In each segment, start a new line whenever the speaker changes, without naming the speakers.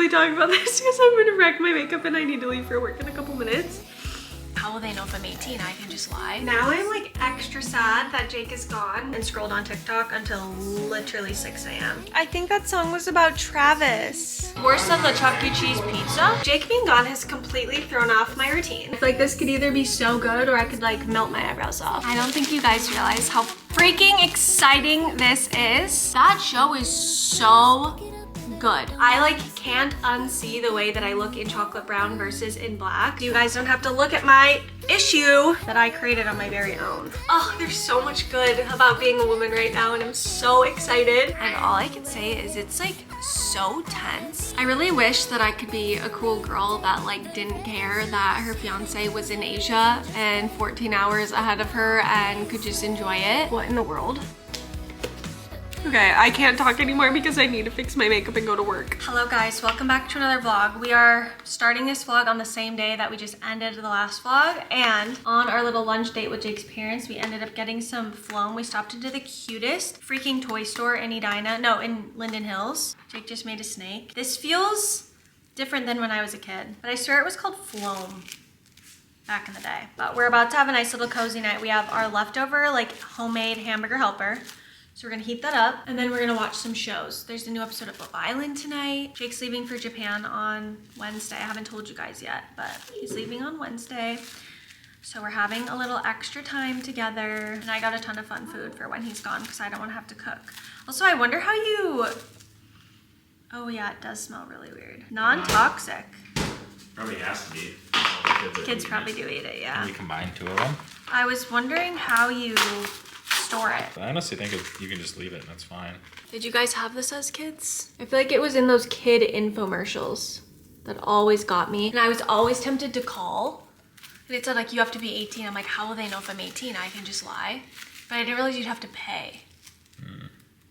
really talking about this because I'm gonna wreck my makeup and I need to leave for work in a couple minutes.
How will they know if I'm 18? I can just lie.
Now I'm like extra sad that Jake is gone and scrolled on TikTok until literally 6 a.m. I think that song was about Travis.
Worse than the Chuck E. Cheese pizza?
Jake being gone has completely thrown off my routine. I feel like this could either be so good or I could like melt my eyebrows off.
I don't think you guys realize how freaking exciting this is. That show is so good.
I like can't unsee the way that I look in chocolate brown versus in black. You guys don't have to look at my issue that I created on my very own. Oh, there's so much good about being a woman right now and I'm so excited.
And all I can say is it's like so tense. I really wish that I could be a cool girl that like didn't care that her fiance was in Asia and 14 hours ahead of her and could just enjoy it.
What in the world? Okay, I can't talk anymore because I need to fix my makeup and go to work.
Hello guys, welcome back to another vlog. We are starting this vlog on the same day that we just ended the last vlog, and on our little lunch date with Jake's parents, we ended up getting some Floam. We stopped into the cutest freaking toy store in Edina, no, in Linden Hills. Jake just made a snake. This feels different than when I was a kid, but I swear it was called Floam back in the day. But we're about to have a nice little cozy night. We have our leftover like homemade hamburger helper. So we're gonna heat that up and then we're gonna watch some shows. There's a new episode of Love Island tonight. Jake's leaving for Japan on Wednesday. I haven't told you guys yet, but he's leaving on Wednesday. So we're having a little extra time together. And I got a ton of fun food for when he's gone because I don't wanna have to cook. Also, I wonder how you, oh yeah, it does smell really weird. Non-toxic.
Probably has to be.
Kids probably do eat it, yeah.
Can we combine two of them?
I was wondering how you store it.
I honestly think you can just leave it and that's fine.
Did you guys have this as kids? I feel like it was in those kid infomercials that always got me. And I was always tempted to call. And it said like, you have to be 18. I'm like, how will they know if I'm 18? I can just lie. But I didn't realize you'd have to pay.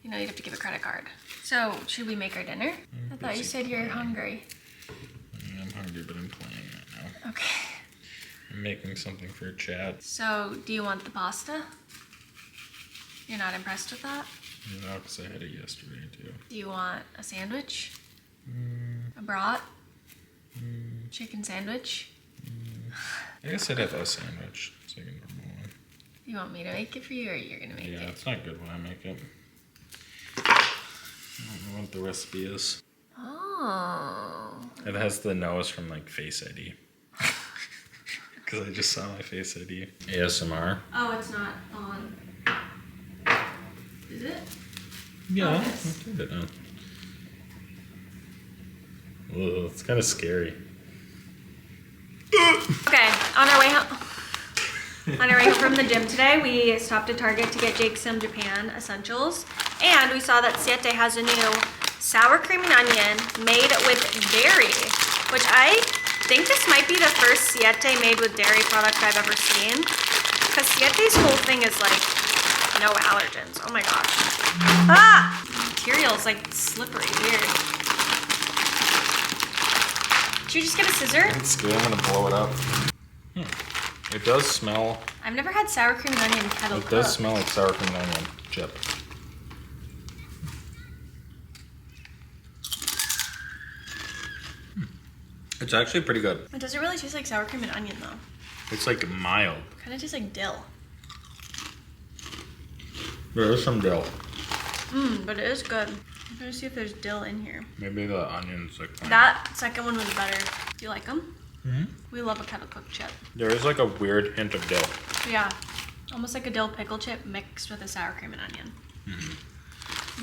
You know, you'd have to give a credit card. So should we make our dinner? I thought you said you're hungry.
I'm hungry, but I'm playing right now.
Okay.
I'm making something for chat.
So do you want the pasta? You're not impressed with that?
No, because I had it yesterday too.
Do you want a sandwich? A brat? Chicken sandwich?
I guess I'd have a sandwich. It's like a normal one.
You want me to make it for you or you're gonna make it?
Yeah, it's not good when I make it. I don't know what the recipe is.
Oh.
It has the nose from like Face ID. Because I just saw my Face ID. ASMR.
Oh, it's not on. Is it?
Yeah,
Oh,
I
yes.
turned it on. Ugh, it's kind of scary.
Okay, on our way home. On our way home from the gym today, we stopped at Target to get Jake some Japan essentials. And we saw that Siete has a new sour cream and onion made with dairy, which I think this might be the first Siete made with dairy product I've ever seen. Because Siete's whole thing is like, no allergens. Oh my gosh. Ah! Material's like slippery, weird. Did you just get a scissor?
It's good. I'm gonna blow it up. It does smell.
I've never had sour cream and onion kettle
It does
cooked.
smell like sour cream and onion chip. It's actually pretty good.
It doesn't really taste like sour cream and onion though.
It's like mild.
Kind of tastes like dill.
There is some dill.
But it is good. I'm trying to see if there's dill in here.
Maybe the onion's like.
That second one was better. Do you like them?
Mm-hmm.
We love a kettle cooked chip.
There is like a weird hint of dill.
Yeah, almost like a dill pickle chip mixed with a sour cream and onion.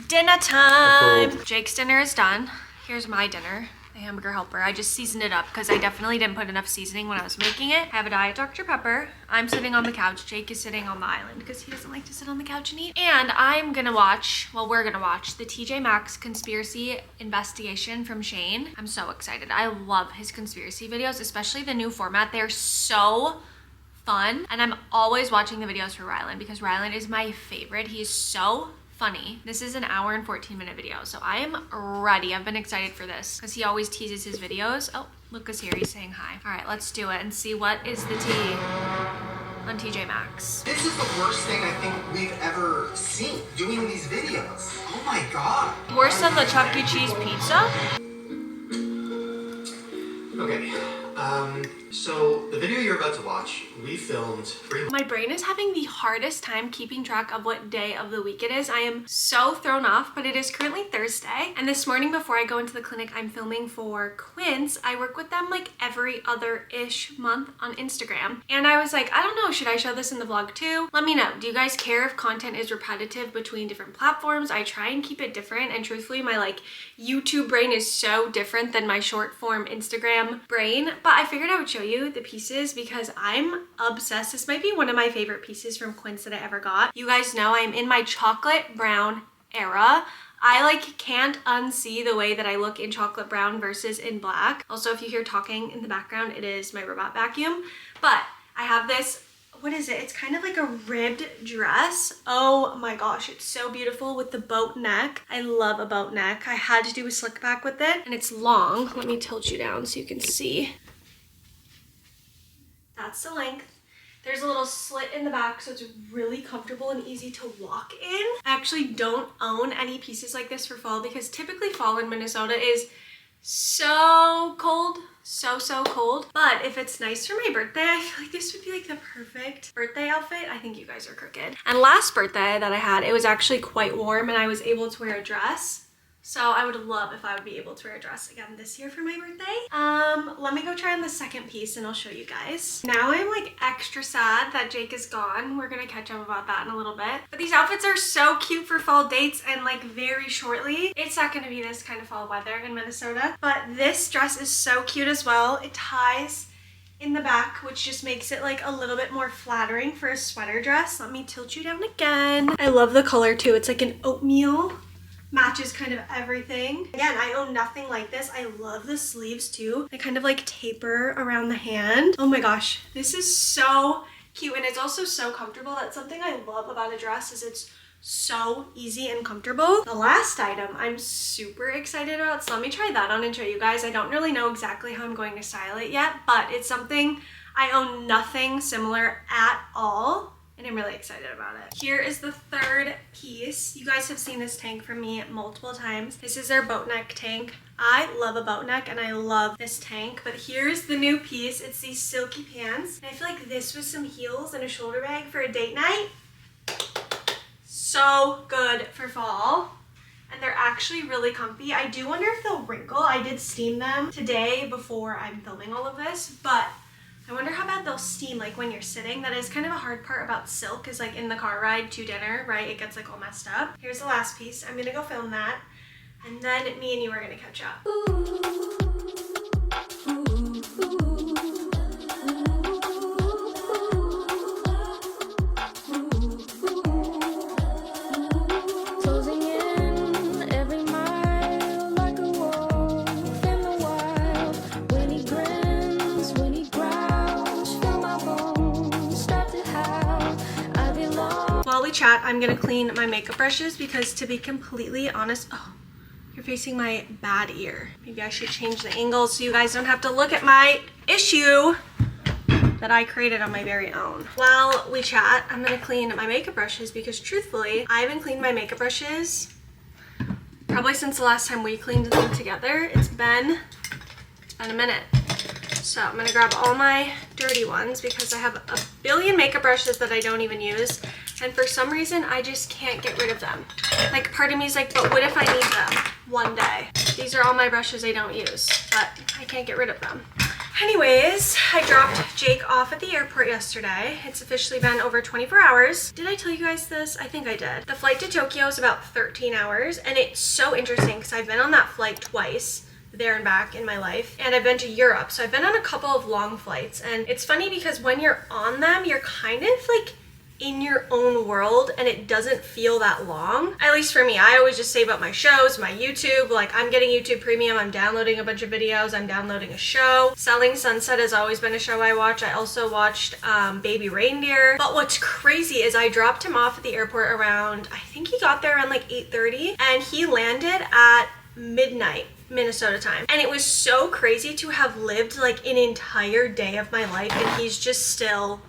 Dinner time!
Cool.
Jake's dinner is done. Here's my dinner. The hamburger helper. I just seasoned it up because I definitely didn't put enough seasoning when I was making it. I have a Diet Dr. Pepper. I'm sitting on the couch. Jake is sitting on the island because he doesn't like to sit on the couch and eat. And I'm gonna watch, well, we're gonna watch the TJ Maxx conspiracy investigation from Shane. I'm so excited. I love his conspiracy videos, especially the new format. They're so fun. And I'm always watching the videos for Rylan because Rylan is my favorite. He is so funny. This is an hour and 14-minute video, so I am ready. I've been excited for this because he always teases his videos. Oh, Luca's here. He's saying hi. All right, let's do it and see what is the tea on TJ Maxx.
This is the worst thing I think we've ever seen doing these videos. Oh my god.
Worse than the Chuck E. Cheese pizza?
So, the video you're about to watch, we filmed
My brain is having the hardest time keeping track of what day of the week it is. I am so thrown off, but it is currently Thursday. And this morning before I go into the clinic, I'm filming for Quince. I work with them like every other-ish month on Instagram. And I was like, I don't know, should I show this in the vlog too? Let me know. Do you guys care if content is repetitive between different platforms? I try and keep it different. And truthfully, my like YouTube brain is so different than my short form Instagram brain. But I figured I would show you the pieces because I'm obsessed. This might be one of my favorite pieces from Quince that I ever got. You guys know I'm in my chocolate brown era. I like can't unsee the way that I look in chocolate brown versus in black. Also, if you hear talking in the background, it is my robot vacuum. But I have this, what is it? It's kind of like a ribbed dress. Oh my gosh, it's so beautiful with the boat neck. I love a boat neck. I had to do a slick back with it and it's long. Let me tilt you down so you can see. That's the length. There's a little slit in the back, so it's really comfortable and easy to walk in. I actually don't own any pieces like this for fall because typically fall in Minnesota is so cold, so cold. But if it's nice for my birthday, I feel like this would be like the perfect birthday outfit. I think you guys are crooked. And last birthday that I had, it was actually quite warm and I was able to wear a dress. So I would love if I would be able to wear a dress again this year for my birthday. Let me go try on the second piece and I'll show you guys. Now I'm like extra sad that Jake is gone. We're gonna catch up about that in a little bit. But these outfits are so cute for fall dates and like very shortly. It's not gonna be this kind of fall weather in Minnesota. But this dress is so cute as well. It ties in the back, which just makes it like a little bit more flattering for a sweater dress. Let me tilt you down again. I love the color too. It's like an oatmeal. Matches kind of everything. Again, I own nothing like this. I love the sleeves too. They kind of like taper around the hand. Oh my gosh, this is so cute and it's also so comfortable. That's something I love about a dress is it's so easy and comfortable. The last item I'm super excited about, so let me try that on and show you guys. I don't really know exactly how I'm going to style it yet, but it's something I own nothing similar at all. And I'm really excited about it. Here is the third piece. You guys have seen this tank from me multiple times. This is their boat neck tank. I love a boat neck and I love this tank, but here's the new piece. It's these silky pants. And I feel like this with some heels and a shoulder bag for a date night. So good for fall. And they're actually really comfy. I do wonder if they'll wrinkle. I did steam them today before I'm filming all of this, but I wonder how bad they'll steam like when you're sitting. That is kind of a hard part about silk is like in the car ride to dinner, right? It gets like all messed up. Here's the last piece. I'm gonna go film that. And then me and you are gonna catch up. Chat, I'm gonna clean my makeup brushes because to be completely honest, oh, you're facing my bad ear. Maybe I should change the angle so you guys don't have to look at my issue that I created on my very own. While we chat, I'm gonna clean my makeup brushes because truthfully, I haven't cleaned my makeup brushes probably since the last time we cleaned them together. It's been a minute. So I'm gonna grab all my dirty ones because I have a billion makeup brushes that I don't even use. And for some reason, I just can't get rid of them. Like part of me is like, but what if I need them one day? These are all my brushes I don't use, but I can't get rid of them. Anyways, I dropped Jake off at the airport yesterday. It's officially been over 24 hours. Did I tell you guys this? I think I did. The flight to Tokyo is about 13 hours and it's so interesting because I've been on that flight twice. There and back in my life, and I've been to Europe, so I've been on a couple of long flights. And it's funny because when you're on them, you're kind of like in your own world and it doesn't feel that long. At least for me, I always just save up my shows, my YouTube. Like I'm getting YouTube Premium, I'm downloading a bunch of videos, I'm downloading a show. Selling Sunset has always been a show I watch. I also watched Baby Reindeer. But what's crazy is I dropped him off at the airport around, I think he got there around like 8:30 and he landed at midnight Minnesota time. And it was so crazy to have lived like an entire day of my life and he's just still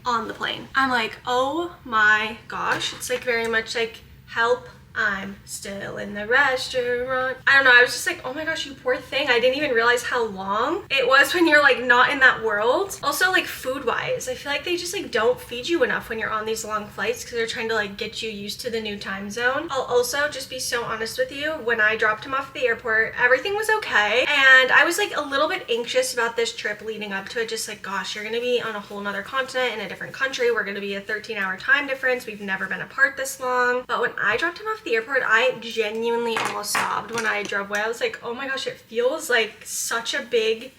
on the plane. I'm like, oh my gosh. It's like very much like, help,
I'm still in the restaurant. I don't know, I was just like, oh my gosh, you poor thing. I didn't even realize how long it was when you're like not in that world. Also, like food wise, I feel like they just like don't feed you enough when you're on these long flights because they're trying to like get you used to the new time zone. I'll also just be so honest with you, when I dropped him off at the airport, everything was okay. And I was like a little bit anxious about this trip leading up to it, just like, gosh, you're gonna be on a whole nother continent in a different country. We're gonna be a 13-hour time difference. We've never been apart this long. But when I dropped him off the airport, I genuinely almost sobbed when I drove away. I was like, oh my gosh, it feels like such a big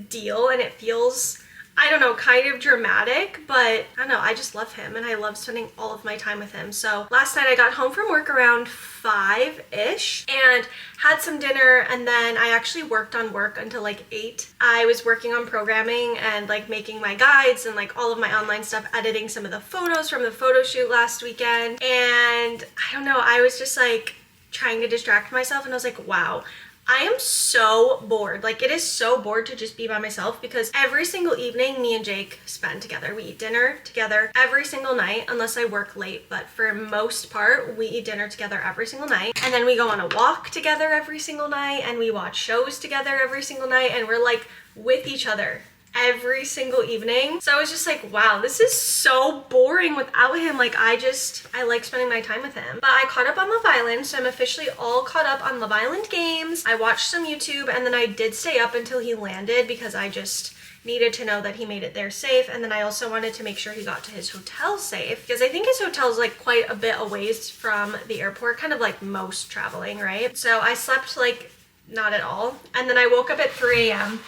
deal, and it feels, I don't know, kind of dramatic, but I don't know, I just love him and I love spending all of my time with him. So last night I got home from work around 5-ish and had some dinner, and then I actually worked on work until like 8. I was working on programming and like making my guides and like all of my online stuff, editing some of the photos from the photo shoot last weekend. And I don't know, I was just like trying to distract myself, and I was like, wow, I am so bored. Like, it is so bored to just be by myself, because every single evening me and Jake spend together. We eat dinner together every single night, unless I work late, but for most part we eat dinner together every single night. And then we go on a walk together every single night, and we watch shows together every single night, and we're like with each other every single evening. So I was just like, wow, this is so boring without him. Like, I like spending my time with him. But I caught up on Love Island, so I'm officially all caught up on Love Island games. I watched some YouTube, and then I did stay up until he landed because I just needed to know that he made it there safe. And then I also wanted to make sure he got to his hotel safe, because I think his hotel is like quite a bit a ways from the airport, kind of like most traveling, right? So I slept like not at all, and then I woke up at 3 a.m.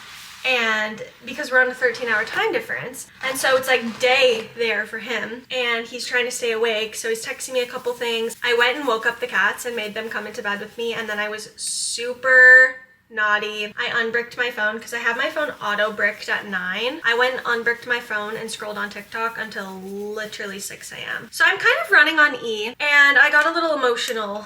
and because we're on a 13-hour time difference, and so it's like day there for him, and he's trying to stay awake, so he's texting me a couple things. I went and woke up the cats and made them come into bed with me, and then I was super naughty. I unbricked my phone because I have my phone auto bricked at 9. I went and unbricked my phone and scrolled on TikTok until literally 6 a.m. So I'm kind of running on E, and I got a little emotional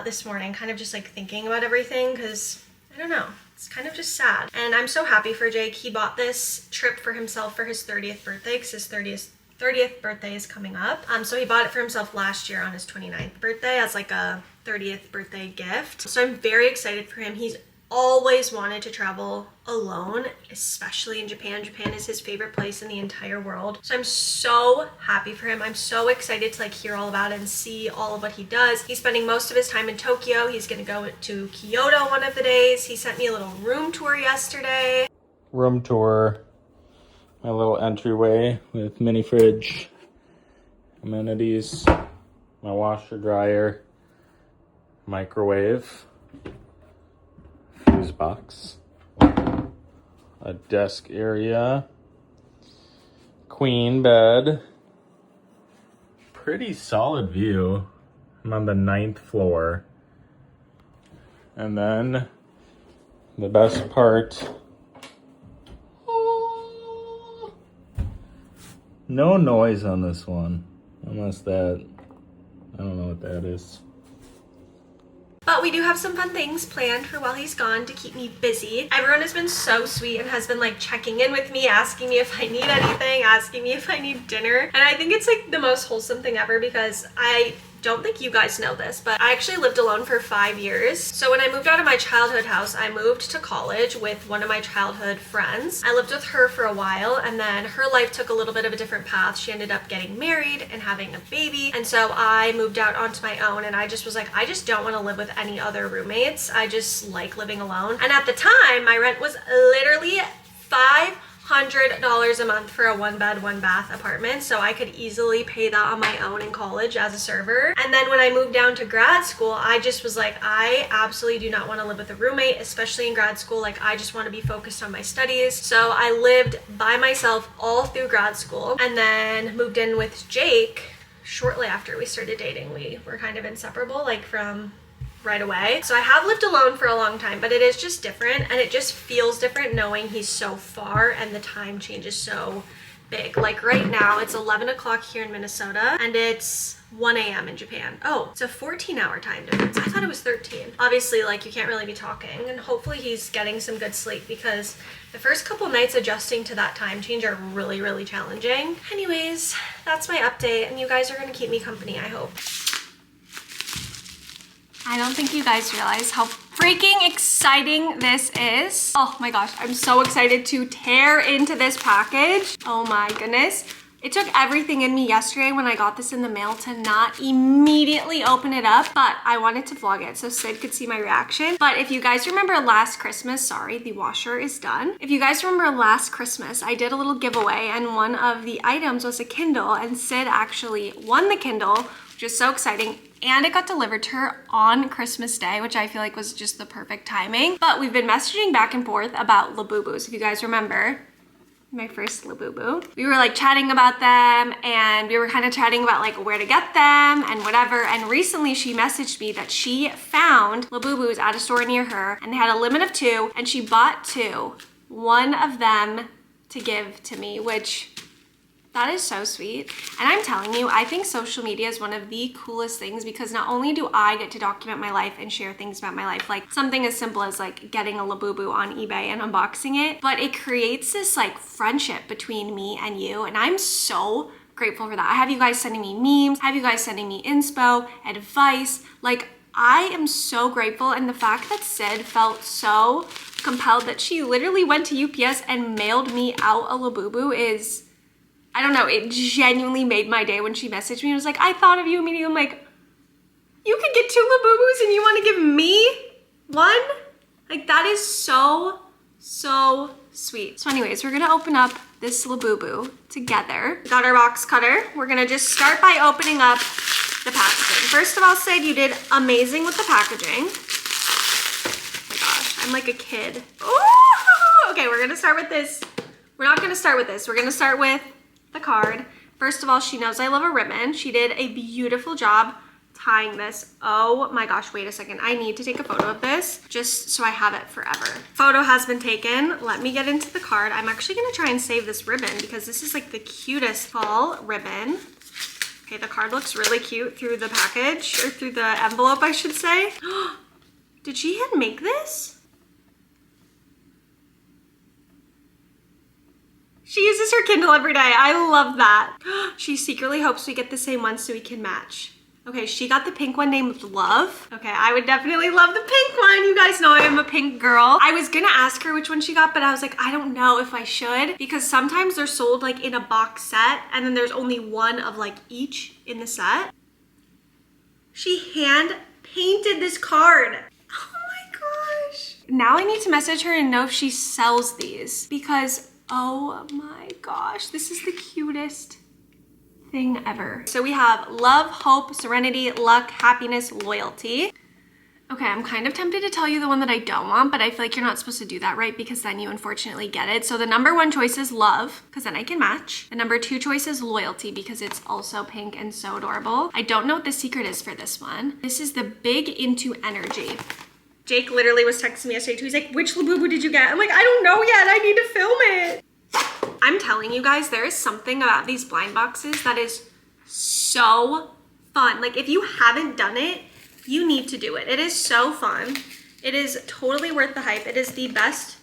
this morning, kind of just like thinking about everything, because I don't know, it's kind of just sad. And I'm so happy for Jake. He bought this trip for himself for his 30th birthday, because his 30th birthday is coming up. So he bought it for himself last year on his 29th birthday as like a 30th birthday gift. So I'm very excited for him. He's always wanted to travel alone, especially in Japan. Japan is his favorite place in the entire world. So I'm so happy for him. I'm so excited to like hear all about it and see all of what he does. He's spending most of his time in Tokyo. He's gonna go to Kyoto one of the days. He sent me a little room tour yesterday.
Room tour. My little entryway with mini fridge, amenities, my washer dryer, microwave, fuse box, a desk area, queen bed, pretty solid view. I'm on the 9th floor. And then the best part, no noise on this one, unless that, I don't know what that is.
But we do have some fun things planned for while he's gone to keep me busy. Everyone has been so sweet and has been like checking in with me, asking me if I need anything, asking me if I need dinner. And I think it's like the most wholesome thing ever, because I don't think you guys know this, but I actually lived alone for 5 years. So when I moved out of my childhood house, I moved to college with one of my childhood friends. I lived with her for a while, and then her life took a little bit of a different path. She ended up getting married and having a baby. And so I moved out onto my own, and I just was like, I just don't want to live with any other roommates. I just like living alone. And at the time, my rent was literally $500 a month for a 1-bed, 1-bath apartment, so I could easily pay that on my own in college as a server. And then when I moved down to grad school, I just was like, I absolutely do not want to live with a roommate, especially in grad school. Like, I just want to be focused on my studies. So I lived by myself all through grad school, and then moved in with Jake shortly after we started dating. We were kind of inseparable, like from right away. So I have lived alone for a long time, but it is just different, and it just feels different knowing he's so far and the time change is so big. Like right now it's 11 o'clock here in Minnesota, and it's 1 a.m. in Japan. Oh, it's a 14-hour time difference. I thought it was 13. Obviously, like, you can't really be talking, and hopefully he's getting some good sleep, because the first couple nights adjusting to that time change are really, really challenging. Anyways, that's my update, and you guys are gonna keep me company, I hope. I don't think you guys realize how freaking exciting this is. Oh my gosh, I'm so excited to tear into this package. Oh my goodness. It took everything in me yesterday when I got this in the mail to not immediately open it up, but I wanted to vlog it so Sid could see my reaction. But if you guys remember last Christmas, sorry, the washer is done. If you guys remember last Christmas, I did a little giveaway and one of the items was a Kindle, and Sid actually won the Kindle, which is so exciting. And it got delivered to her on Christmas Day, which I feel like was just the perfect timing. But we've been messaging back and forth about labubus, if you guys remember. My first labubu. We were like chatting about them, and we were kind of chatting about like where to get them and whatever. And recently she messaged me that she found labubus at a store near her and they had a limit of 2, and she bought 2. One of them to give to me, which that is so sweet. And I'm telling you, I think social media is one of the coolest things because not only do I get to document my life and share things about my life, like something as simple as like getting a labubu on eBay and unboxing it, but it creates this like friendship between me and you. And I'm so grateful for that. I have you guys sending me memes, I have you guys sending me inspo, advice. Like I am so grateful. And the fact that Sid felt so compelled that she literally went to UPS and mailed me out a labubu is, I don't know, it genuinely made my day when she messaged me. It was like, I thought of you immediately. I'm like, you could get 2 labubus and you want to give me 1? Like that is so, so sweet. So anyways, we're gonna open up this labubu together. We got our box cutter. We're gonna just start by opening up the packaging. First of all, Sid, you did amazing with the packaging. Oh my gosh, I'm like a kid. Ooh! Okay, we're gonna start with this. We're not gonna start with this. We're gonna start with the card. First of all, she knows I love a ribbon. She did a beautiful job tying this. Oh my gosh, wait a second. I need to take a photo of this just so I have it forever. Photo has been taken. Let me get into the card. I'm actually gonna try and save this ribbon because this is like the cutest fall ribbon. Okay, the card looks really cute through the package, or through the envelope, I should say. Did she hand make this? She uses her Kindle every day. I love that. She secretly hopes we get the same one so we can match. Okay, she got the pink one named Love. Okay, I would definitely love the pink one. You guys know I am a pink girl. I was gonna ask her which one she got, but I was like, I don't know if I should, because sometimes they're sold like in a box set and then there's only one of like each in the set. She hand painted this card. Oh my gosh. Now I need to message her and know if she sells these, because oh my gosh, this is the cutest thing ever. So we have love, hope, serenity, luck, happiness, loyalty. Okay, I'm kind of tempted to tell you the one that I don't want, but I feel like you're not supposed to do that, right? Because then you unfortunately get it. So the number 1 choice is love, because then I can match. The number 2 choice is loyalty, because it's also pink and so adorable. I don't know what the secret is for this one. This is the big into energy. Jake literally was texting me yesterday too. He's like, which labubu did you get? I'm like, I don't know yet. I need to film it. I'm telling you guys, there is something about these blind boxes that is so fun. Like if you haven't done it, you need to do it. It is so fun. It is totally worth the hype. It is the best.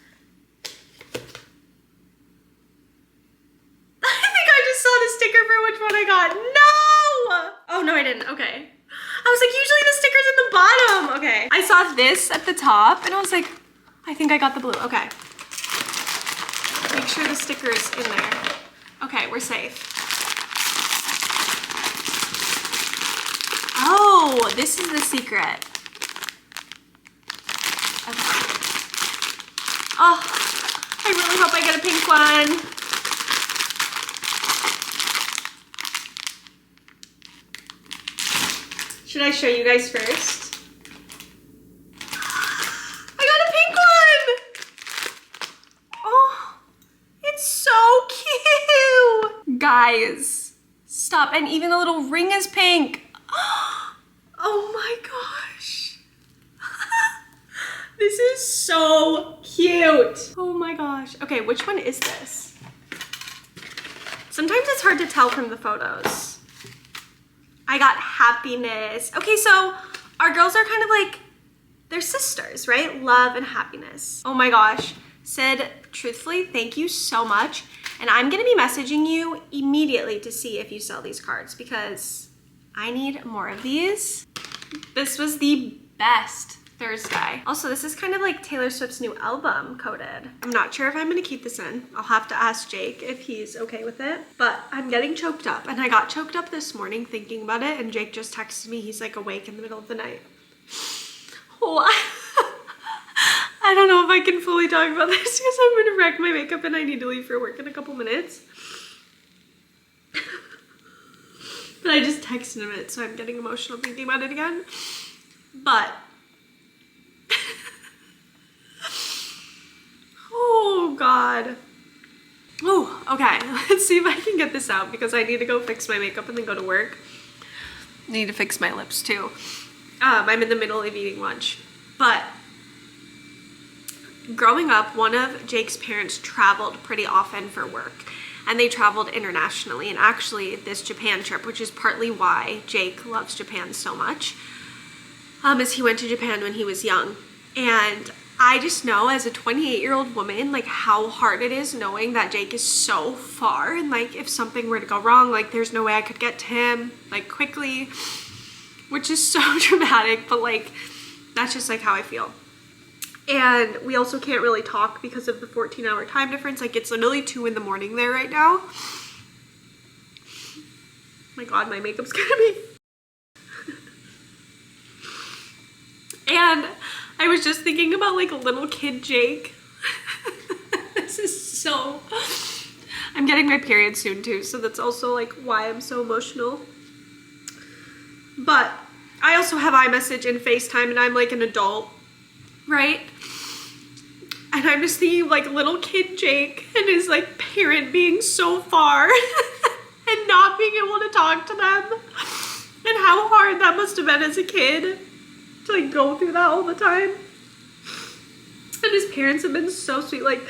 I think I just saw the sticker for which one I got. No! Oh no, I didn't. Okay. I was like, usually the sticker's in the bottom. Okay. I saw this at the top and I was like, I think I got the blue. Okay. Make sure the sticker's in there. Okay, we're safe. Oh, this is the secret. Okay. Oh, I really hope I get a pink one. Should I show you guys first? I got a pink one! Oh, it's so cute! Guys, stop. And even the little ring is pink. Oh my gosh. This is so cute. Oh my gosh. Okay, which one is this? Sometimes it's hard to tell from the photos. I got happiness. Okay, so our girls are kind of like, they're sisters, right? Love and happiness. Oh my gosh. Sid, truthfully, thank you so much. And I'm gonna be messaging you immediately to see if you sell these cards because I need more of these. This was the best Thursday. Also, this is kind of like Taylor Swift's new album coated. I'm not sure if I'm gonna keep this in. I'll have to ask Jake if he's okay with it, but I'm getting choked up, and I got choked up this morning thinking about it, and Jake just texted me. He's like awake in the middle of the night. Oh, I don't know if I can fully talk about this because I'm gonna wreck my makeup and I need to leave for work in a couple minutes. But I just texted him it, so I'm getting emotional thinking about it again. But oh God. Oh, okay. Let's see if I can get this out because I need to go fix my makeup and then go to work. I need to fix my lips too. I'm in the middle of eating lunch. But growing up, one of Jake's parents traveled pretty often for work. And they traveled internationally. And actually, this Japan trip, which is partly why Jake loves Japan so much, is he went to Japan when he was young. And I just know as a 28-year-old woman, like how hard it is knowing that Jake is so far. And like if something were to go wrong, like there's no way I could get to him like quickly, which is so dramatic, but like that's just like how I feel. And we also can't really talk because of the 14-hour time difference. Like it's literally 2 in the morning there right now. Oh my God, my makeup's gonna be... And I was just thinking about like a little kid Jake. This is so... I'm getting my period soon too, so that's also like why I'm so emotional. But I also have iMessage and FaceTime and I'm like an adult, right? And I'm just thinking of like little kid Jake and his like parent being so far and not being able to talk to them. And how hard that must have been as a kid to like go through that all the time. And his parents have been so sweet. Like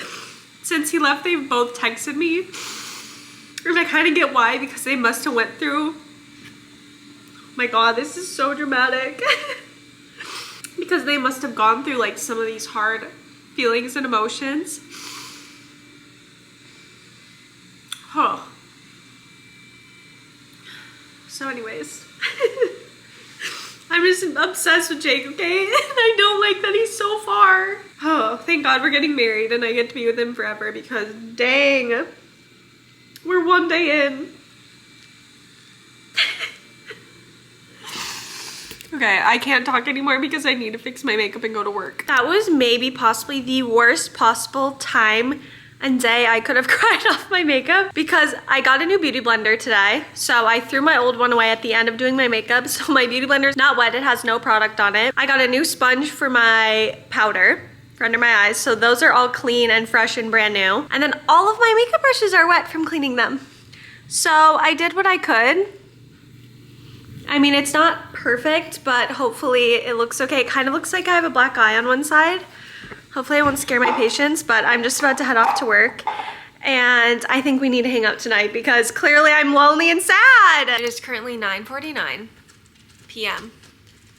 since he left, they've both texted me. And I kind of get why, because they must have went through... Oh my God, this is so dramatic. Because they must have gone through like some of these hard feelings and emotions. Oh. So anyways. I'm just obsessed with Jake, okay? And I don't like that he's so far. Oh, thank God we're getting married and I get to be with him forever because dang, we're 1 day in. Okay, I can't talk anymore because I need to fix my makeup and go to work. That was maybe possibly the worst possible time and day I could have cried off my makeup because I got a new beauty blender today. So I threw my old one away at the end of doing my makeup. So my beauty blender is not wet. It has no product on it. I got a new sponge for my powder for under my eyes. So those are all clean and fresh and brand new. And then all of my makeup brushes are wet from cleaning them. So I did what I could. I mean, it's not perfect, but hopefully it looks okay. It kind of looks like I have a black eye on one side. Hopefully I won't scare my patients, but I'm just about to head off to work. And I think we need to hang out tonight because clearly I'm lonely and sad. It is currently 9:49 p.m.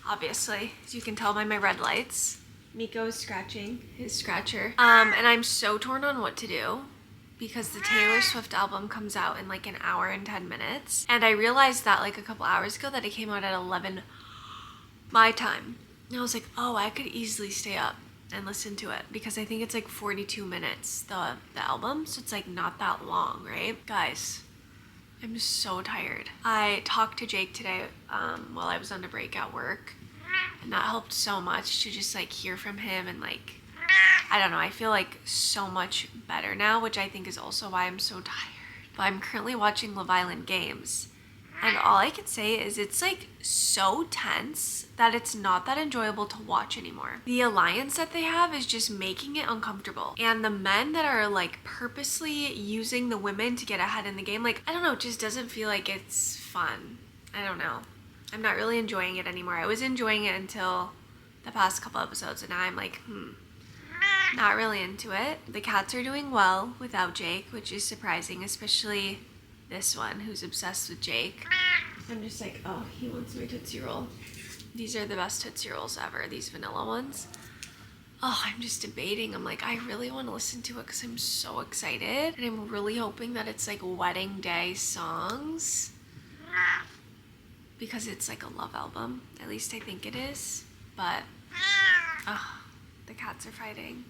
obviously, as you can tell by my red lights. Miko is scratching his scratcher. And I'm so torn on what to do because the Taylor Swift album comes out in like an hour and 10 minutes. And I realized that like a couple hours ago that it came out at 11 my time. And I was like, oh, I could easily stay up and listen to it because I think it's like 42 minutes, the album. So it's like not that long, right? Guys, I'm so tired. I talked to Jake today while I was on a break at work. And that helped so much to just like hear from him and like, I don't know, I feel like so much better now, which I think is also why I'm so tired. But I'm currently watching Love Island Games. And all I can say is it's like so tense that it's not that enjoyable to watch anymore. The alliance that they have is just making it uncomfortable. And the men that are like purposely using the women to get ahead in the game, like, I don't know, it just doesn't feel like it's fun. I don't know. I'm not really enjoying it anymore. I was enjoying it until the past couple episodes and now I'm like, not really into it. The cats are doing well without Jake, which is surprising, especially this one who's obsessed with Jake. I'm just like, oh, he wants my Tootsie Roll. These are the best Tootsie Rolls ever, these vanilla ones. Oh, I'm just debating. I'm like, I really want to listen to it because I'm so excited. And I'm really hoping that it's like wedding day songs. Because it's like a love album. At least I think it is.
but the cats are fighting.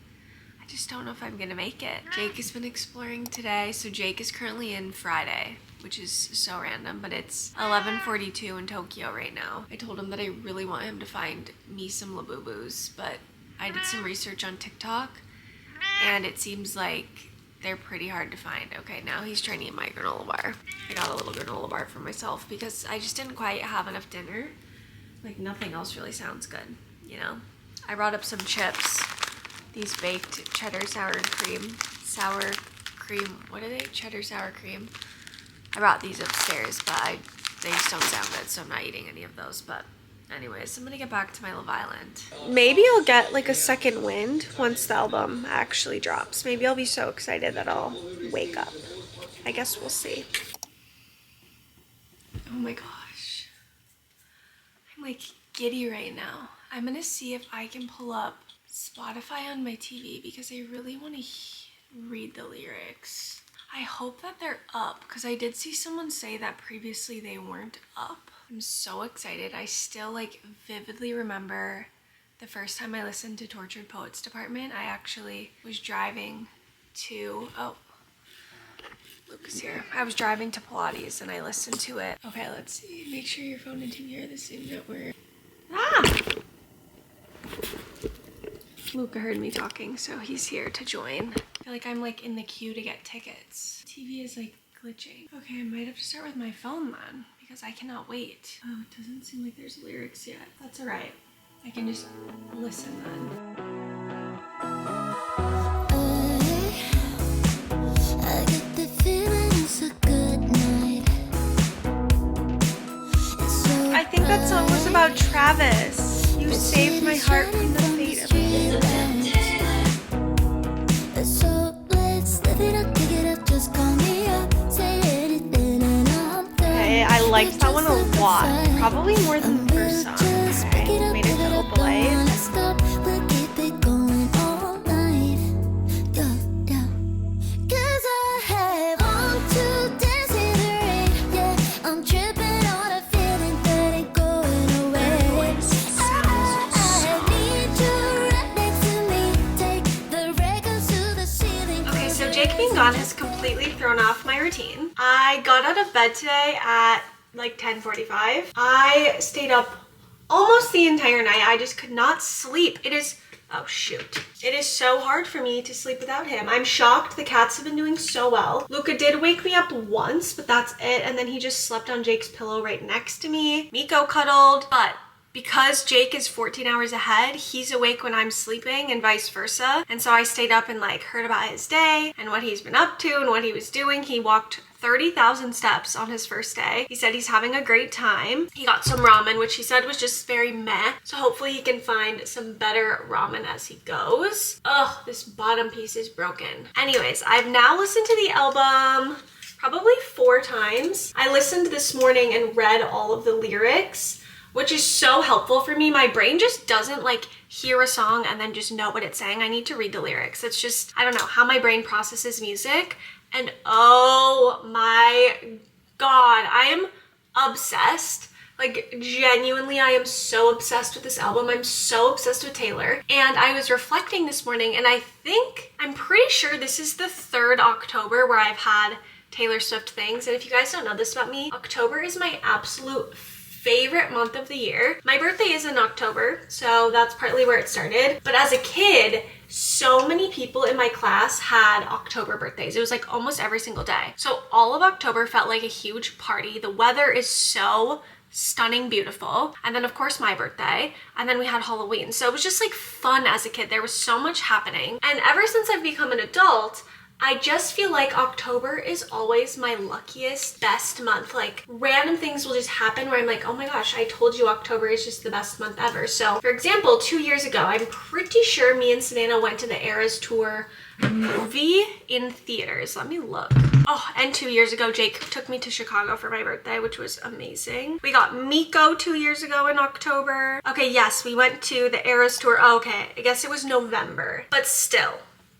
I just don't know if I'm gonna make it. Jake has been exploring today. So Jake is currently in Friday, which is so random, but it's 11:42 in Tokyo right now. I told him that I really want him to find me some labubus, but I did some research on TikTok and it seems like they're pretty hard to find. Okay, now he's trying to eat my granola bar. I got a little granola bar for myself because I just didn't quite have enough dinner. Like nothing else really sounds good, you know? I brought up some chips. These baked cheddar sour cream, what are they? Cheddar sour cream. I brought these upstairs, but they just don't sound good, so I'm not eating any of those. But anyways, I'm gonna get back to my Love Island. Maybe I'll get like a second wind once the album actually drops. Maybe I'll be so excited that I'll wake up. I guess we'll see. Oh my gosh. I'm like giddy right now. I'm gonna see if I can pull up Spotify on my TV because I really want to read the lyrics. I hope that they're up because I did see someone say that previously they weren't up. I'm so excited. I still like vividly remember the first time I listened to Tortured Poets Department. I actually was driving to, Luke is here. I was driving to Pilates and I listened to it. Okay, let's see. Make sure your phone and TV are the same network. Luca heard me talking, so he's here to join. I feel like I'm like in the queue to get tickets. TV is like glitching. Okay, I might have to start with my phone then because I cannot wait. Oh, it doesn't seem like there's lyrics yet. That's all right. I can just listen then. I get the feeling it's a good night. I think that song was about Travis. You saved my heart from the fate of it. Okay, I liked that one a lot. Probably more than the first song. Okay, made it double play. Gone has completely thrown off my routine. I got out of bed today at like 10:45. I stayed up almost the entire night. I just could not sleep. It is so hard for me to sleep without him. I'm shocked. The cats have been doing so well. Luca did wake me up once, but that's it. And then he just slept on Jake's pillow right next to me. Miko cuddled, but because Jake is 14 hours ahead, he's awake when I'm sleeping and vice versa. And so I stayed up and like heard about his day and what he's been up to and what he was doing. He walked 30,000 steps on his first day. He said he's having a great time. He got some ramen, which he said was just very meh. So hopefully he can find some better ramen as he goes. Ugh, this bottom piece is broken. Anyways, I've now listened to the album probably 4 times. I listened this morning and read all of the lyrics, which is so helpful for me. My brain just doesn't like hear a song and then just know what it's saying. I need to read the lyrics. It's just, I don't know how my brain processes music. And oh my God, I am obsessed. Like genuinely, I am so obsessed with this album. I'm so obsessed with Taylor. And I was reflecting this morning and I'm pretty sure this is the 3rd October where I've had Taylor Swift things. And if you guys don't know this about me, October is my absolute favorite month of the year. My birthday is in October, so that's partly where it started. But as a kid, so many people in my class had October birthdays. It was like almost every single day. So all of October felt like a huge party. The weather is so stunning, beautiful. And then of course my birthday, and then we had Halloween. So it was just like fun as a kid. There was so much happening. And ever since I've become an adult, I just feel like October is always my luckiest, best month. Like random things will just happen where I'm like, oh my gosh, I told you October is just the best month ever. So for example, 2 years ago, I'm pretty sure me and Savannah went to the Eras Tour movie in theaters. Let me look. Oh, and 2 years ago, Jake took me to Chicago for my birthday, which was amazing. We got Miko 2 years ago in October. Okay, yes, we went to the Eras Tour. Oh, okay, I guess it was November, but still.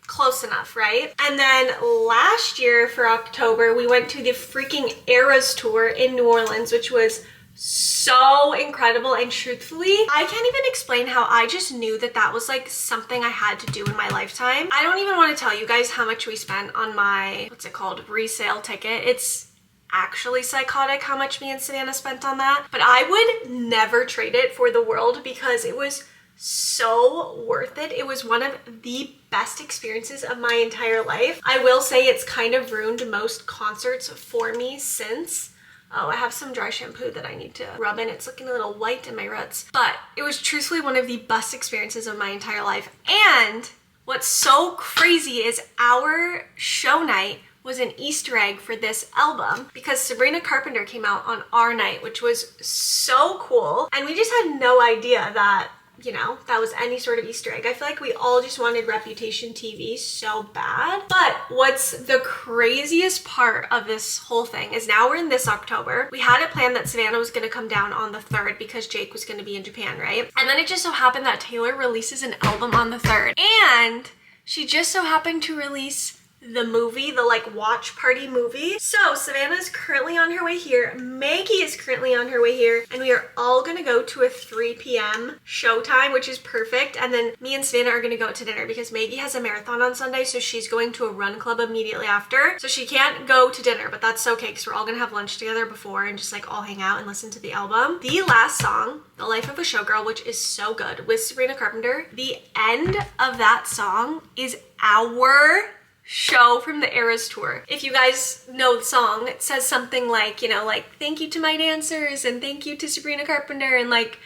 Close enough, right? And then last year for October, we went to the freaking Eras Tour in New Orleans, which was
so incredible, and truthfully, I can't even explain how I just knew that that was like something I had to do in my lifetime. I don't even want to tell you guys how much we spent on my, what's it called, resale ticket. It's actually psychotic how much me and Savannah spent on that, but I would never trade it for the world because it was so worth it. It was one of the best experiences of my entire life. I will say it's kind of ruined most concerts for me since. Oh, I have some dry shampoo that I need to rub in. It's looking a little white in my roots. But it was truthfully one of the best experiences of my entire life. And what's so crazy is our show night was an Easter egg for this album because Sabrina Carpenter came out on our night, which was so cool. And we just had no idea that, you know, that was any sort of Easter egg. I feel like we all just wanted Reputation TV so bad. But what's the craziest part of this whole thing is now we're in this October. We had it planned that Savannah was gonna come down on the 3rd because Jake was gonna be in Japan, right? And then it just so happened that Taylor releases an album on the 3rd. And she just so happened to release the movie, the like watch party movie. So Savannah's currently on her way here. Maggie is currently on her way here. And we are all gonna go to a 3 p.m. showtime, which is perfect. And then me and Savannah are gonna go out to dinner because Maggie has a marathon on Sunday. So she's going to a run club immediately after. So she can't go to dinner, but that's okay because we're all gonna have lunch together before and just like all hang out and listen to the album. The last song, The Life of a Showgirl, which is so good with Sabrina Carpenter. The end of that song is our show from the Eras tour. If you guys know the song, it says something like, you know, like thank you to my dancers and thank you to Sabrina Carpenter, and like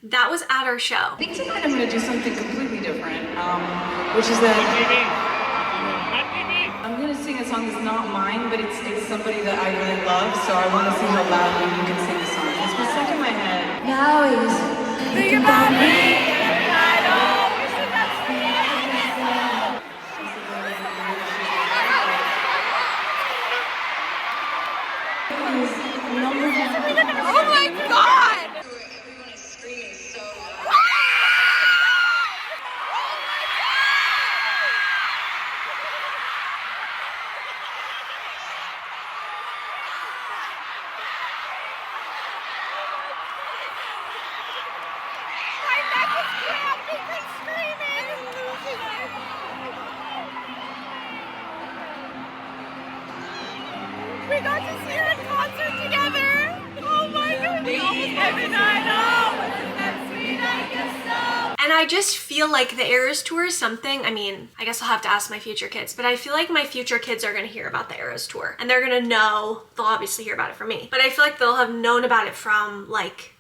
that was at our show.
I think tonight I'm going to do something completely different, which is that I'm going to sing a song that's not mine, but it's somebody that I really love, so I want to sing out loud and you can sing the song. It's been stuck in my head. Now he's thinking about me.
Oh my god!
Everyone is screaming so loud.
My neck is cramping from screaming! We got to see her in concert together! Oh my god! We almost every night! Oh, wasn't that sweet? I guess so!
And I just feel like the Eras tour is something, I mean, I guess I'll have to ask my future kids, but I feel like my future kids are gonna hear about the Eras tour and they're gonna know, they'll obviously hear about it from me, but I feel like they'll have known about it from like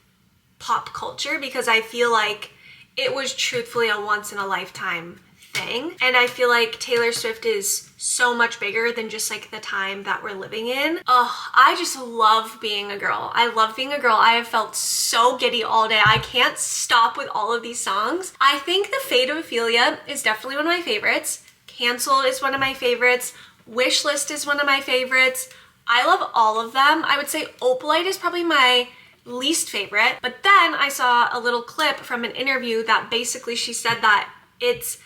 pop culture because I feel like it was truthfully a once in a lifetime thing. And I feel like Taylor Swift is so much bigger than just like the time that we're living in. Oh, I just love being a girl. I love being a girl. I have felt so giddy all day. I can't stop with all of these songs. I think The Fate of Ophelia is definitely one of my favorites. Cancel is one of my favorites. Wish List is one of my favorites. I love all of them. I would say Opalite is probably my least favorite. But then I saw a little clip from an interview that basically she said that it's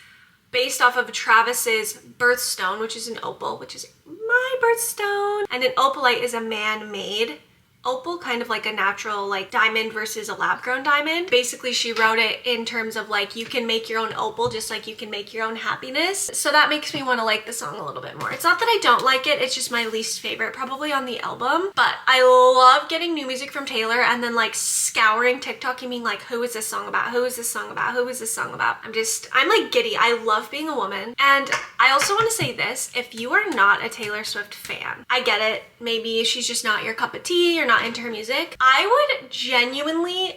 based off of Travis's birthstone, which is an opal, which is my birthstone. And an opalite is a man-made opal, kind of like a natural like diamond versus a lab-grown diamond. Basically, she wrote it in terms of like you can make your own opal just like you can make your own happiness. So that makes me want to like the song a little bit more. It's not that I don't like it, it's just my least favorite probably on the album. But I love getting new music from Taylor and then like scouring TikTok and being like, who is this song about? Who is this song about? Who is this song about? I'm like giddy. I love being a woman. And I also want to say this, if you are not a Taylor Swift fan, I get it. Maybe she's just not your cup of tea, you're not into her music. I would genuinely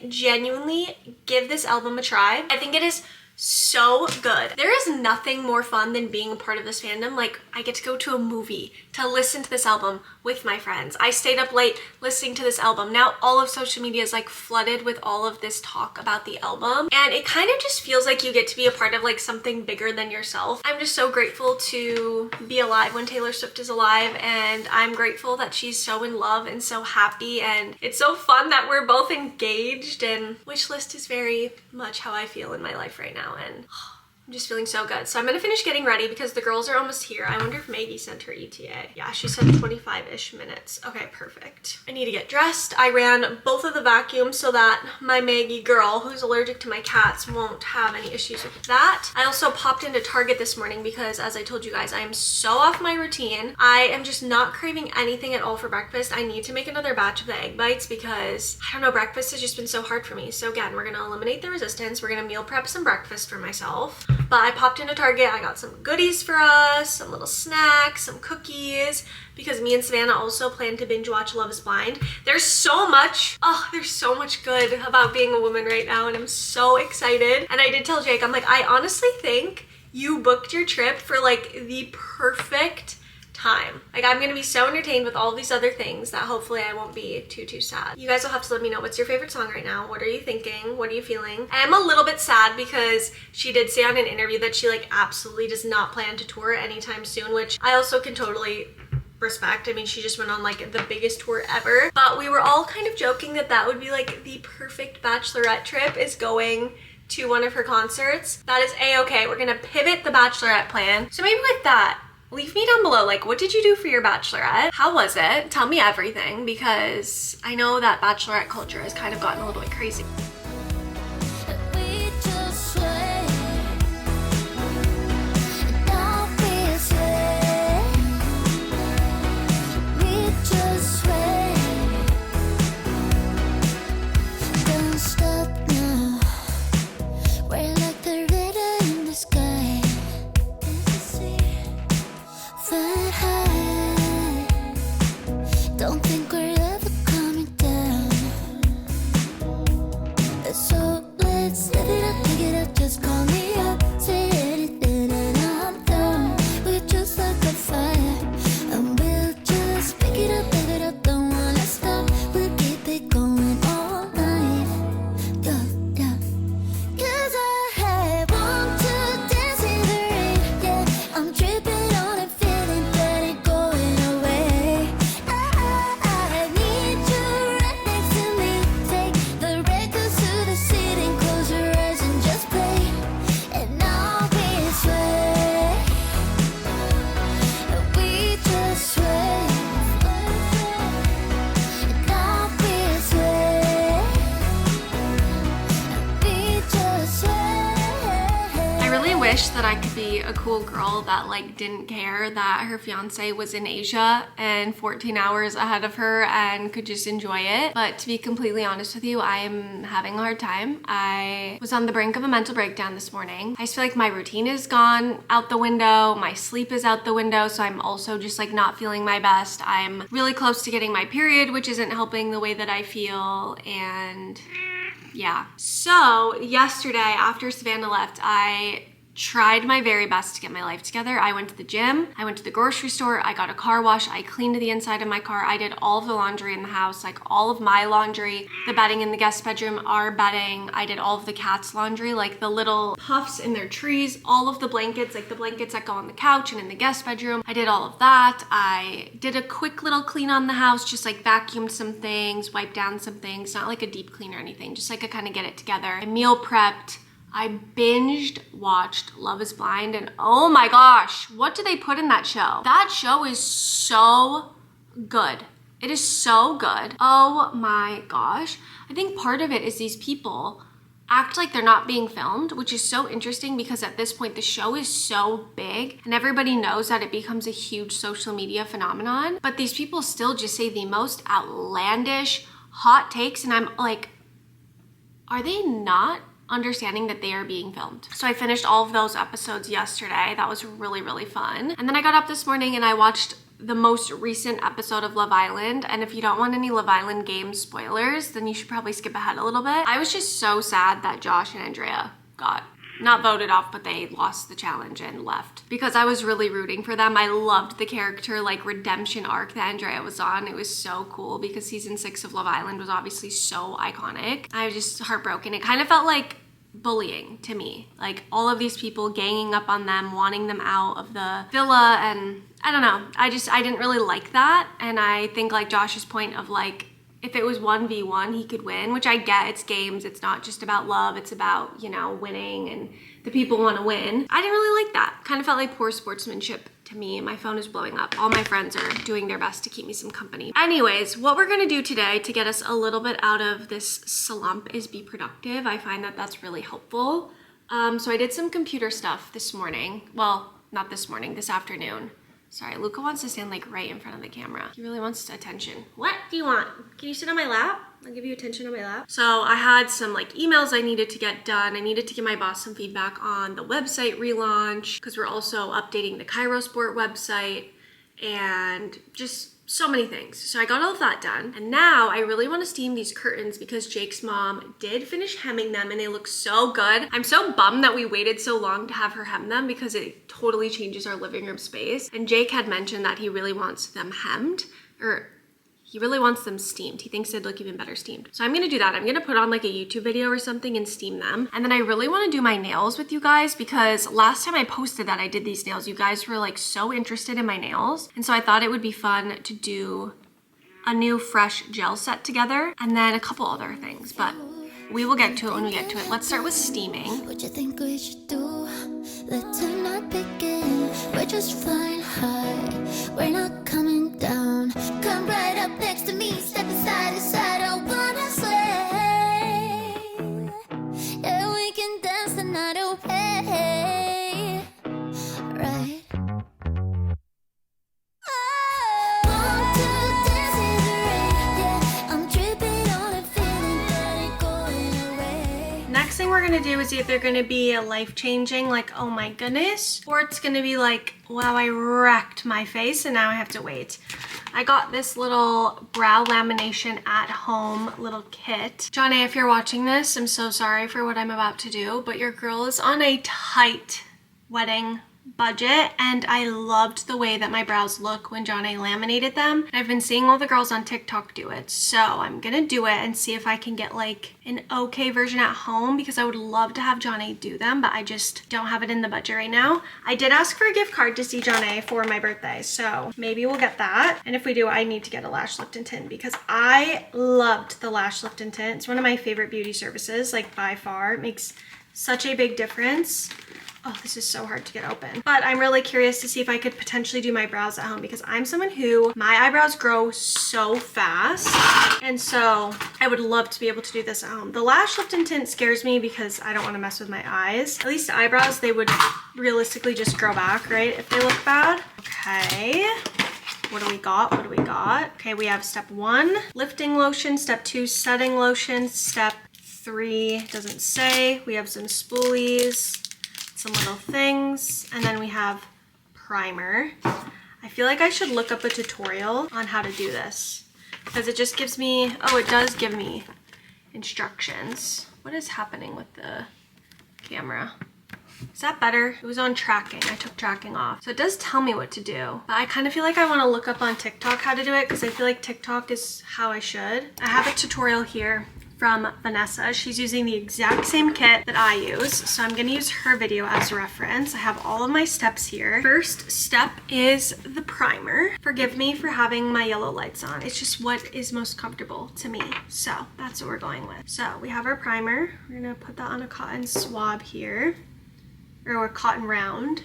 give this album a try. I think it is so good. There is nothing more fun than being a part of this fandom. Like, I get to go to a movie to listen to this album with my friends. I stayed up late listening to this album. Now all of social media is like flooded with all of this talk about the album, and it kind of just feels like you get to be a part of like something bigger than yourself. I'm just so grateful to be alive when Taylor Swift is alive, and I'm grateful that she's so in love and so happy, and it's so fun that we're both engaged, and Wishlist is very much how I feel in my life right now, and I'm just feeling so good. So I'm gonna finish getting ready because the girls are almost here. I wonder if Maggie sent her ETA. Yeah, she said 25-ish minutes. Okay, perfect. I need to get dressed. I ran both of the vacuums so that my Maggie girl, who's allergic to my cats, won't have any issues with that. I also popped into Target this morning because, as I told you guys, I am so off my routine. I am just not craving anything at all for breakfast. I need to make another batch of the egg bites because, I don't know, breakfast has just been so hard for me. So again, we're gonna eliminate the resistance. We're gonna meal prep some breakfast for myself. But I popped into Target, I got some goodies for us, some little snacks, some cookies, because me and Savannah also plan to binge watch Love is Blind. There's so much good about being a woman right now, and I'm so excited. And I did tell Jake, I'm like, I honestly think you booked your trip for like the perfect time. Like, I'm gonna be so entertained with all these other things that hopefully I won't be too sad. You guys will have to let me know, what's your favorite song right now? What are you thinking? What are you feeling? I am a little bit sad because she did say on an interview that she like absolutely does not plan to tour anytime soon, which I also can totally respect. I mean, she just went on like the biggest tour ever, but we were all kind of joking that that would be like the perfect bachelorette trip, is going to one of her concerts. That is a-okay. We're gonna pivot the bachelorette plan. So maybe with that, leave me down below, like, what did you do for your bachelorette? How was it? Tell me everything, because I know that bachelorette culture has kind of gotten a little bit crazy. That I could be a cool girl that like didn't care that her fiance was in Asia and 14 hours ahead of her and could just enjoy it. But to be completely honest with you, I am having a hard time. I was on the brink of a mental breakdown this morning. I just feel like my routine is gone out the window. My sleep is out the window. So I'm also just like not feeling my best. I'm really close to getting my period, which isn't helping the way that I feel. And yeah. So yesterday after Savannah left, I tried my very best to get my life together. I went to the gym, I went to the grocery store, I got a car wash, I cleaned the inside of my car, I did all of the laundry in the house, like all of my laundry, the bedding in the guest bedroom, our bedding, I did all of the cats' laundry, like the little puffs in their trees, all of the blankets, like the blankets that go on the couch and in the guest bedroom. I did all of that. I did a quick little clean on the house, just like vacuumed some things, wiped down some things, not like a deep clean or anything, just like a kind of get it together. I meal prepped. I binged watched Love is Blind, and oh my gosh, what do they put in that show? That show is so good. It is so good. Oh my gosh. I think part of it is these people act like they're not being filmed, which is so interesting because at this point the show is so big and everybody knows that it becomes a huge social media phenomenon, but these people still just say the most outlandish hot takes, and I'm like, are they not understanding that they are being filmed? So I finished all of those episodes yesterday. That was really, really fun. And then I got up this morning and I watched the most recent episode of Love Island. And if you don't want any Love Island game spoilers, then you should probably skip ahead a little bit. I was just so sad that Josh and Andrea got not voted off, but they lost the challenge and left, because I was really rooting for them. I loved the character like redemption arc that Andrea was on. It was so cool because season 6 of Love Island was obviously so iconic. I was just heartbroken. It kind of felt like bullying to me, like all of these people ganging up on them, wanting them out of the villa, and I don't know, I didn't really like that. And I think like Josh's point of like, if it was 1v1, he could win, which I get, it's games, it's not just about love, it's about, you know, winning and the people want to win. I didn't really like that. Kind of felt like poor sportsmanship to me. My phone is blowing up. All my friends are doing their best to keep me some company. Anyways, what we're gonna do today to get us a little bit out of this slump is be productive. I find that that's really helpful. So I did some computer stuff this morning. Well, not this morning, this afternoon. Sorry, Luca wants to stand like right in front of the camera. He really wants attention. What do you want? Can you sit on my lap? I'll give you attention on my lap. So I had some like emails I needed to get done. I needed to give my boss some feedback on the website relaunch because we're also updating the Chirosport website and just so many things. So I got all of that done. And now I really want to steam these curtains because Jake's mom did finish hemming them and they look so good. I'm so bummed that we waited so long to have her hem them because it totally changes our living room space. And Jake had mentioned that he really wants them hemmed, or he really wants them steamed. He thinks they'd look even better steamed. So I'm gonna do that. I'm gonna put on like a YouTube video or something and steam them. And then I really wanna do my nails with you guys because last time I posted that I did these nails, you guys were like so interested in my nails. And so I thought it would be fun to do a new fresh gel set together and then a couple other things, but we will get to it when we get to it. Let's start with steaming.
What you think we should do? Let's not begin. We're just flying high. We're not coming down. Come right up next to me. Step aside to side. I wanna sway. Yeah, we can dance the night away. Right. Want to dance in the rain. Yeah, I'm dripping on a feeling that ain't going away.
Next thing we're gonna do is either gonna be a life-changing, like, oh my goodness, or it's gonna be like, wow, I wrecked my face and now I have to wait. I got this little brow lamination at home little kit. Johnny, if you're watching this, I'm so sorry for what I'm about to do, but your girl is on a tight wedding budget and I loved the way that my brows look when Johnny laminated them. And I've been seeing all the girls on TikTok do it, so I'm gonna do it and see if I can get like an okay version at home because I would love to have Johnny do them, but I just don't have it in the budget right now. I did ask for a gift card to see Johnny for my birthday, so maybe we'll get that. And if we do, I need to get a lash lift and tint because I loved the lash lift and tint. It's one of my favorite beauty services, like by far. It makes such a big difference. Oh, this is so hard to get open. But I'm really curious to see if I could potentially do my brows at home because I'm someone who, my eyebrows grow so fast. And so I would love to be able to do this at home. The lash lift and tint scares me because I don't want to mess with my eyes. At least eyebrows, they would realistically just grow back, right? If they look bad. Okay. What do we got? What do we got? Okay, we have step 1, lifting lotion. Step 2, setting lotion. Step 3, doesn't say. We have some spoolies, some little things, and then we have primer. I feel like I should look up a tutorial on how to do this because it just gives me, oh, it does give me instructions. What is happening with the camera? Is that better? It was on tracking. I took tracking off. So it does tell me what to do, but I kind of feel like I want to look up on TikTok how to do it because I feel like TikTok is how I should. I have a tutorial here from Vanessa. She's using the exact same kit that I use, so I'm gonna use her video as a reference. I have all of my steps here. First step is the primer. Forgive me for having my yellow lights on. It's just what is most comfortable to me, so that's what we're going with. So we have our primer. We're gonna put that on a cotton swab here, or a cotton round.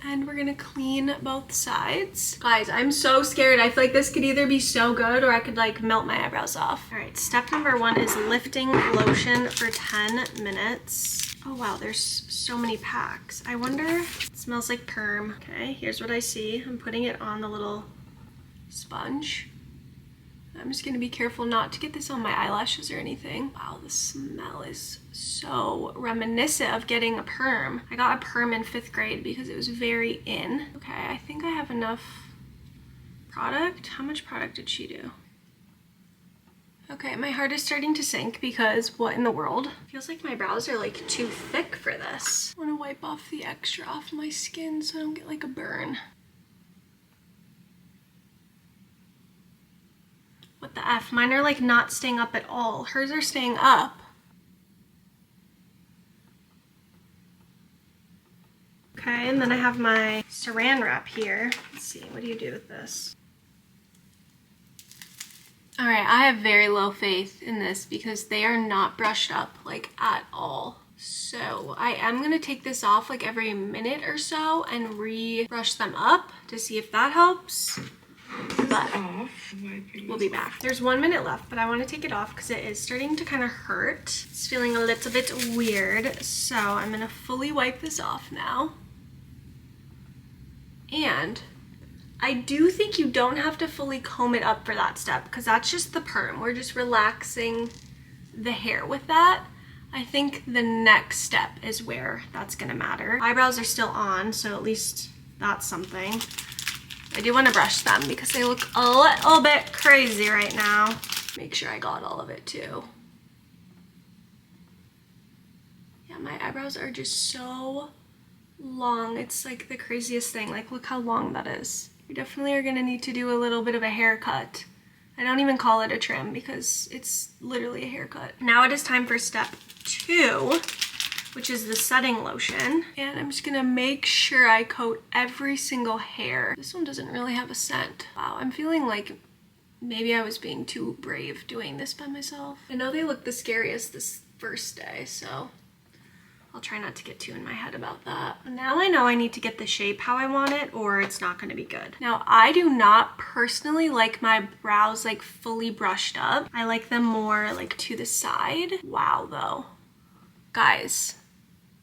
And we're gonna clean both sides. Guys, I'm so scared. I feel like this could either be so good or I could like melt my eyebrows off. All right, step number 1 is lifting lotion for 10 minutes. Oh wow, there's so many packs. I wonder, it smells like perm. Okay, here's what I see. I'm putting it on the little sponge. I'm just gonna be careful not to get this on my eyelashes or anything. Wow, the smell is so reminiscent of getting a perm. I got a perm in 5th grade because it was very in. Okay, I think I have enough product. How much product did she do? Okay, my heart is starting to sink because what in the world? Feels like my brows are like too thick for this. I wanna wipe off the extra off my skin so I don't get like a burn. What the F? Mine are like not staying up at all. Hers are staying up. Okay, and then I have my saran wrap here. Let's see, what do you do with this? All right, I have very low faith in this because they are not brushed up like at all. So I am gonna take this off like every minute or so and re-brush them up to see if that helps. But we'll be back. There's 1 minute left, but I want to take it off because it is starting to kind of hurt. It's feeling a little bit weird. So I'm gonna fully wipe this off now. And I do think you don't have to fully comb it up for that step because that's just the perm. We're just relaxing the hair with that. I think the next step is where that's gonna matter. Eyebrows are still on, so at least that's something. I do want to brush them because they look a little bit crazy right now. Make sure I got all of it too. Yeah, my eyebrows are just so long. It's like the craziest thing. Like, look how long that is. You definitely are gonna need to do a little bit of a haircut. I don't even call it a trim because it's literally a haircut. Now it is time for step 2, which is the setting lotion. And I'm just gonna make sure I coat every single hair. This one doesn't really have a scent. Wow, I'm feeling like maybe I was being too brave doing this by myself. I know they look the scariest this first day, so I'll try not to get too in my head about that. Now I know I need to get the shape how I want it or it's not gonna be good. Now I do not personally like my brows like fully brushed up. I like them more like to the side. Wow though. Guys,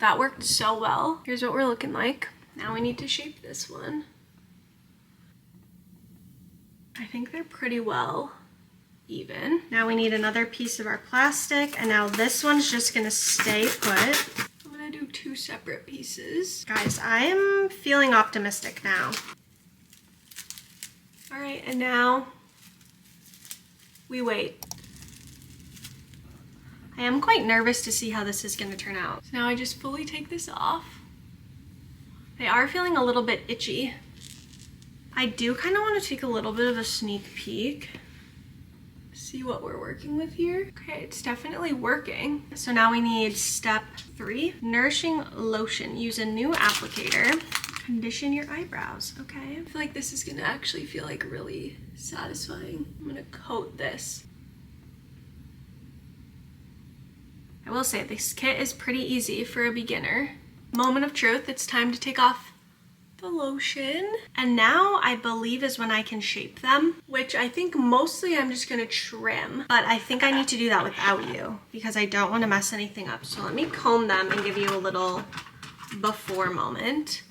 that worked so well. Here's what we're looking like. Now we need to shape this one. I think they're pretty well even. Now we need another piece of our plastic and now this one's just gonna stay put. I'm gonna do 2 separate pieces. Guys, I am feeling optimistic now. All right, and now we wait. I am quite nervous to see how this is gonna turn out. So now I just fully take this off. They are feeling a little bit itchy. I do kind of want to take a little bit of a sneak peek. See what we're working with here. Okay, it's definitely working. So now we need step 3, nourishing lotion. Use a new applicator. Condition your eyebrows. Okay, I feel like this is gonna actually feel like really satisfying. I'm gonna coat this. I will say this kit is pretty easy for a beginner. Moment of truth, it's time to take off the lotion. And now I believe is when I can shape them, which I think mostly I'm just gonna trim, but I think I need to do that without you because I don't want to mess anything up. So let me comb them and give you a little before moment.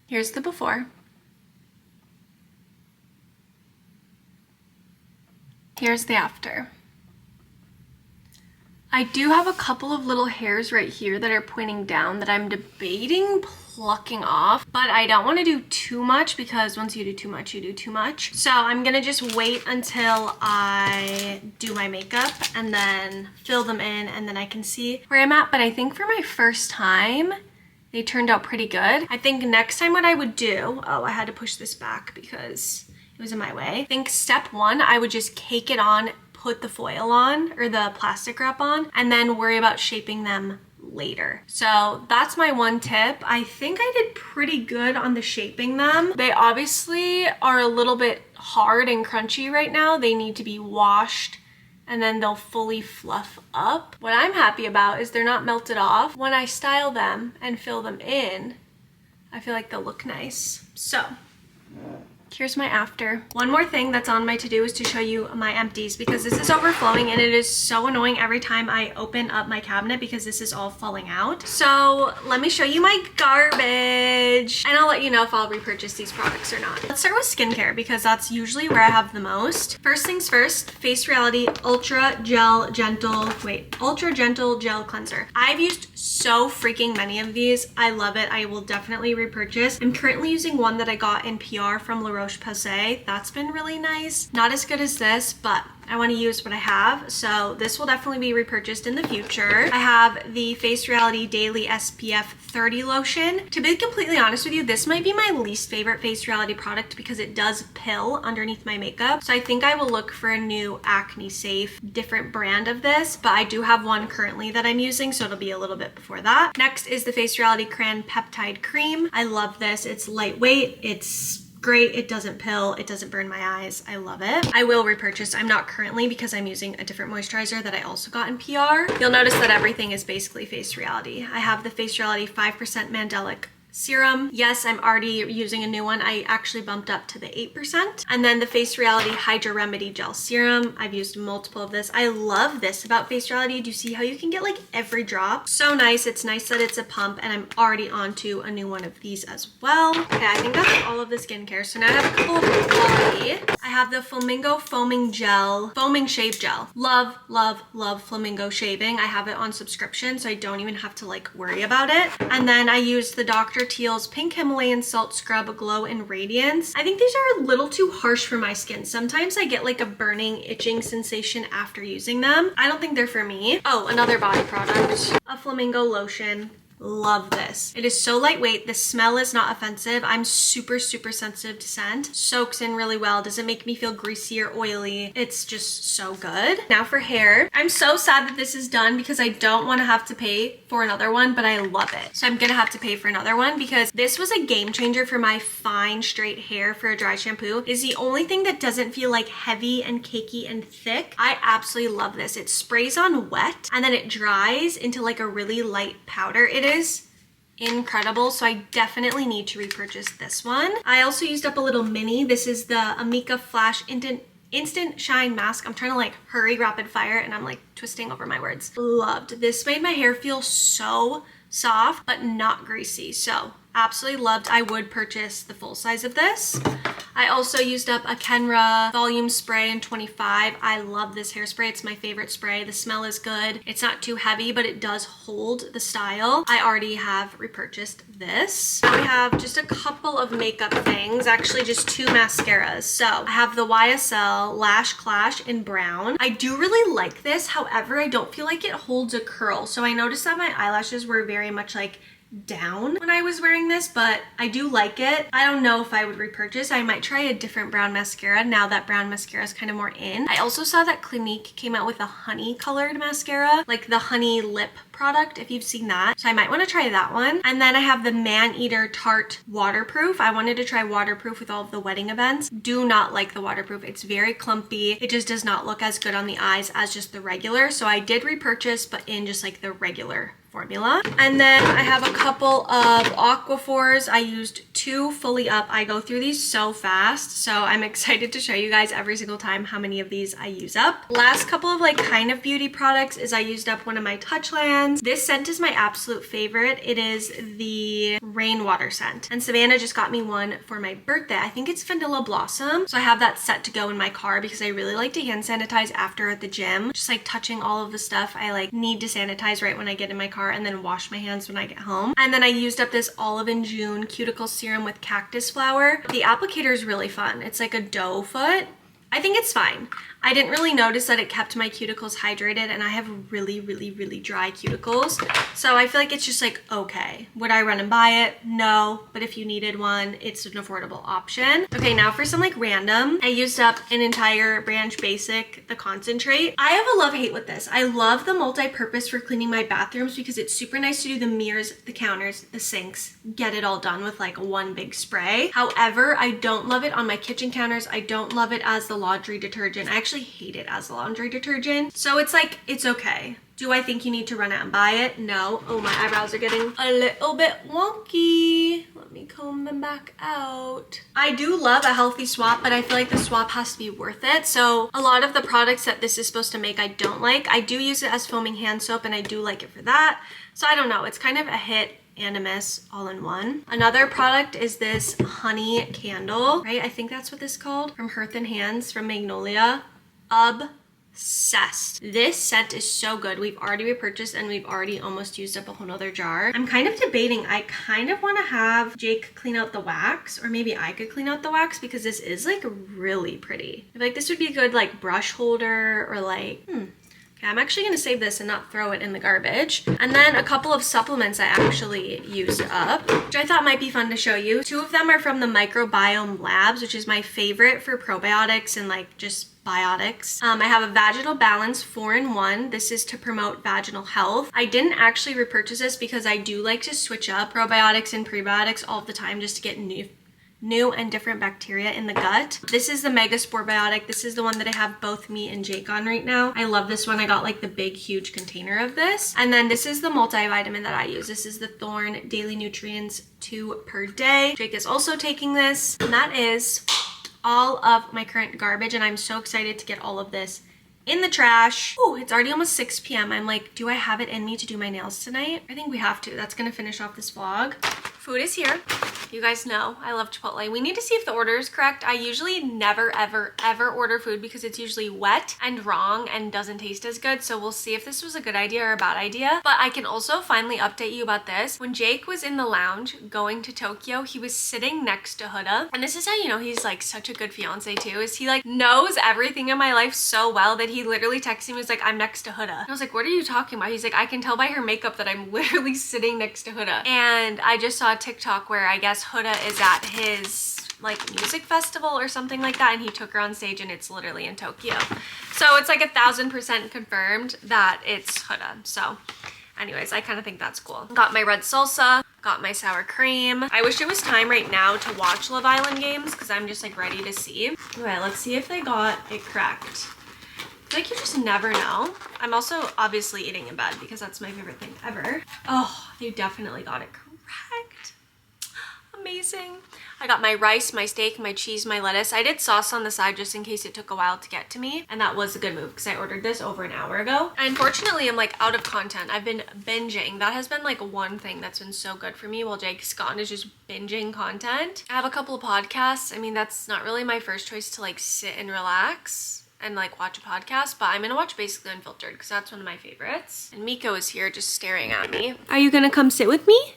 Here's the before. Here's the after. I do have a couple of little hairs right here that are pointing down that I'm debating plucking off, but I don't want to do too much because once you do too much, you do too much. So I'm gonna just wait until I do my makeup and then fill them in and then I can see where I'm at. But I think for my first time, they turned out pretty good. I think next time what I would do, oh, I had to push this back because it was in my way. I think step 1, I would just cake it on, put the foil on or the plastic wrap on, and then worry about shaping them later. So that's my one tip. I think I did pretty good on the shaping them. They obviously are a little bit hard and crunchy right now. They need to be washed and then they'll fully fluff up. What I'm happy about is they're not melted off. When I style them and fill them in, I feel like they'll look nice. So here's my after. One more thing that's on my to-do is to show you my empties because this is overflowing and it is so annoying every time I open up my cabinet because this is all falling out. So let me show you my garbage and I'll let you know if I'll repurchase these products or not. Let's start with skincare because that's usually where I have the most. First things first, Face Reality Ultra Gentle Gel Cleanser. I've used so freaking many of these. I love it. I will definitely repurchase. I'm currently using one that I got in PR from La Roche-Posay. That's been really nice. Not as good as this, but I want to use what I have, so this will definitely be repurchased in the future. I have the Face Reality Daily SPF 30 lotion. To be completely honest with you, this might be my least favorite Face Reality product because it does pill underneath my makeup. So I think I will look for a new acne safe, different brand of this, but I do have one currently that I'm using, so it'll be a little bit before that. Next is the Face Reality Cran Peptide Cream. I love this. It's lightweight, it's great. It doesn't pill. It doesn't burn my eyes. I love it. I will repurchase. I'm not currently because I'm using a different moisturizer that I also got in PR. You'll notice that everything is basically Face Reality. I have the Face Reality 5% Mandelic serum. Yes, I'm already using a new one. I actually bumped up to the 8%. And then the Face Reality Hydra Remedy Gel Serum. I've used multiple of this. I love this about Face Reality. Do you see how you can get like every drop? So nice. It's nice that it's a pump, and I'm already on to a new one of these as well. Okay, I think that's all of the skincare. So now I have a couple of body. I have the Flamingo Foaming Shave Gel. Love, love, love Flamingo shaving. I have it on subscription, so I don't even have to like worry about it. And then I use the Dr. Teal's Pink Himalayan Salt Scrub Glow and Radiance. I think these are a little too harsh for my skin. Sometimes I get like a burning, itching sensation after using them. I don't think they're for me. Oh, another body product, a Flamingo lotion. Love this. It is so lightweight. The smell is not offensive. I'm super, super sensitive to scent. Soaks in really well. Doesn't make me feel greasy or oily. It's just so good. Now for hair. I'm so sad that this is done because I don't want to have to pay for another one, but I love it. So I'm gonna have to pay for another one because this was a game changer for my fine, straight hair for a dry shampoo. It's the only thing that doesn't feel like heavy and cakey and thick. I absolutely love this. It sprays on wet and then it dries into like a really light powder. It is incredible, so I definitely need to repurchase this one. I also used up a little mini. This is the Amika Flash Instant Shine Mask. I'm trying to like hurry rapid fire and I'm like twisting over my words. Loved. This made my hair feel so soft but not greasy, so absolutely loved. I would purchase the full size of this. I also used up a Kenra Volume Spray in 25. I love this hairspray. It's my favorite spray. The smell is good. It's not too heavy, but it does hold the style. I already have repurchased this. I have just a couple of makeup things, actually just 2 mascaras. So I have the YSL Lash Clash in brown. I do really like this. However, I don't feel like it holds a curl. So I noticed that my eyelashes were very much like down when I was wearing this, but I do like it. I don't know if I would repurchase. I might try a different brown mascara now that brown mascara is kind of more in. I also saw that Clinique came out with a honey colored mascara, like the honey lip product, if you've seen that. So I might want to try that one. And then I have the Maneater Tarte Waterproof. I wanted to try waterproof with all of the wedding events. Do not like the waterproof. It's very clumpy. It just does not look as good on the eyes as just the regular. So I did repurchase, but in just like the regular formula. And then I have a couple of Aquaphors. I used 2 fully up. I go through these so fast, so I'm excited to show you guys every single time how many of these I use up. Last couple of like kind of beauty products is I used up one of my Touchlands. This scent is my absolute favorite. It is the Rainwater scent, and Savannah just got me one for my birthday. I think it's Vanilla Blossom, so I have that set to go in my car because I really like to hand sanitize after at the gym. Just like touching all of the stuff I like need to sanitize right when I get in my car and then wash my hands when I get home. And then I used up this Olive and June cuticle serum with cactus flower. The applicator is really fun. It's like a doe foot. I think it's fine. I didn't really notice that it kept my cuticles hydrated, and I have really, really, really dry cuticles. So I feel like it's just like, okay. Would I run and buy it? No. But if you needed one, it's an affordable option. Okay, now for some like random. I used up an entire Branch Basic, the concentrate. I have a love-hate with this. I love the multi-purpose for cleaning my bathrooms because it's super nice to do the mirrors, the counters, the sinks, get it all done with like one big spray. However, I don't love it on my kitchen counters. I don't love it as the laundry detergent. I actually hate it as a laundry detergent. So it's like, it's okay. Do I think you need to run out and buy it? No. Oh, my eyebrows are getting a little bit wonky. Let me comb them back out. I do love a healthy swap, but I feel like the swap has to be worth it. So a lot of the products that this is supposed to make, I don't like. I do use it as foaming hand soap, and I do like it for that. So I don't know. It's kind of a hit and a miss all in one. Another product is this honey candle, right? I think that's what this is called, from Hearth and Hands from Magnolia. Obsessed. This scent is so good. We've already repurchased and we've already almost used up a whole nother jar. I'm kind of debating. I kind of want to have Jake clean out the wax, or maybe I could clean out the wax because this is like really pretty. I feel like this would be a good like brush holder, or like, Okay, I'm actually gonna save this and not throw it in the garbage. And then a couple of supplements I actually used up, which I thought might be fun to show you. 2 of them are from the Microbiome Labs, which is my favorite for probiotics and like just biotics. I have a Vaginal Balance 4-in-1. This is to promote vaginal health. I didn't actually repurchase this because I do like to switch up probiotics and prebiotics all the time just to get new and different bacteria in the gut. This is the Mega Spore Biotic. This is the one that I have both me and Jake on right now. I love this one. I got like the big, huge container of this. And then this is the multivitamin that I use. This is the Thorne Daily Nutrients 2 per day. Jake is also taking this, and that is all of my current garbage, and I'm so excited to get all of this in the trash. Oh, it's already almost 6 p.m. I'm like, do I have it in me to do my nails tonight? I think we have to. That's gonna finish off this vlog. Food is here. You guys know I love Chipotle. We need to see if the order is correct. I usually never, ever, ever order food because it's usually wet and wrong and doesn't taste as good. So we'll see if this was a good idea or a bad idea. But I can also finally update you about this. When Jake was in the lounge going to Tokyo, he was sitting next to Huda. And this is how you know he's like such a good fiance too, is he like knows everything in my life so well that he literally texted me, was like, I'm next to Huda. And I was like, what are you talking about? He's like, I can tell by her makeup that I'm literally sitting next to Huda. And I just saw a TikTok where I guess Huda is at his like music festival or something like that, and he took her on stage, and it's literally in Tokyo. So it's like 1000% confirmed that it's Huda. So anyways, I kind of think that's cool. Got my red salsa, got my sour cream. I wish it was time right now to watch Love Island games because I'm just like ready to see. Okay, let's see if they got it correct. I feel like you just never know. I'm also obviously eating in bed because that's my favorite thing ever. Oh, they definitely got it correct. Amazing. I got my rice, my steak, my cheese, my lettuce. I did sauce on the side just in case it took a while to get to me, and that was a good move because I ordered this over an hour ago. Unfortunately, I'm like out of content. I've been binging. That has been like one thing that's been so good for me while Jake's gone, is just binging content. I have a couple of podcasts. I mean, that's not really my first choice to like sit and relax and like watch a podcast, but I'm gonna watch Basically Unfiltered because that's one of my favorites. And Miko is here just staring at me. Are you gonna come sit with me?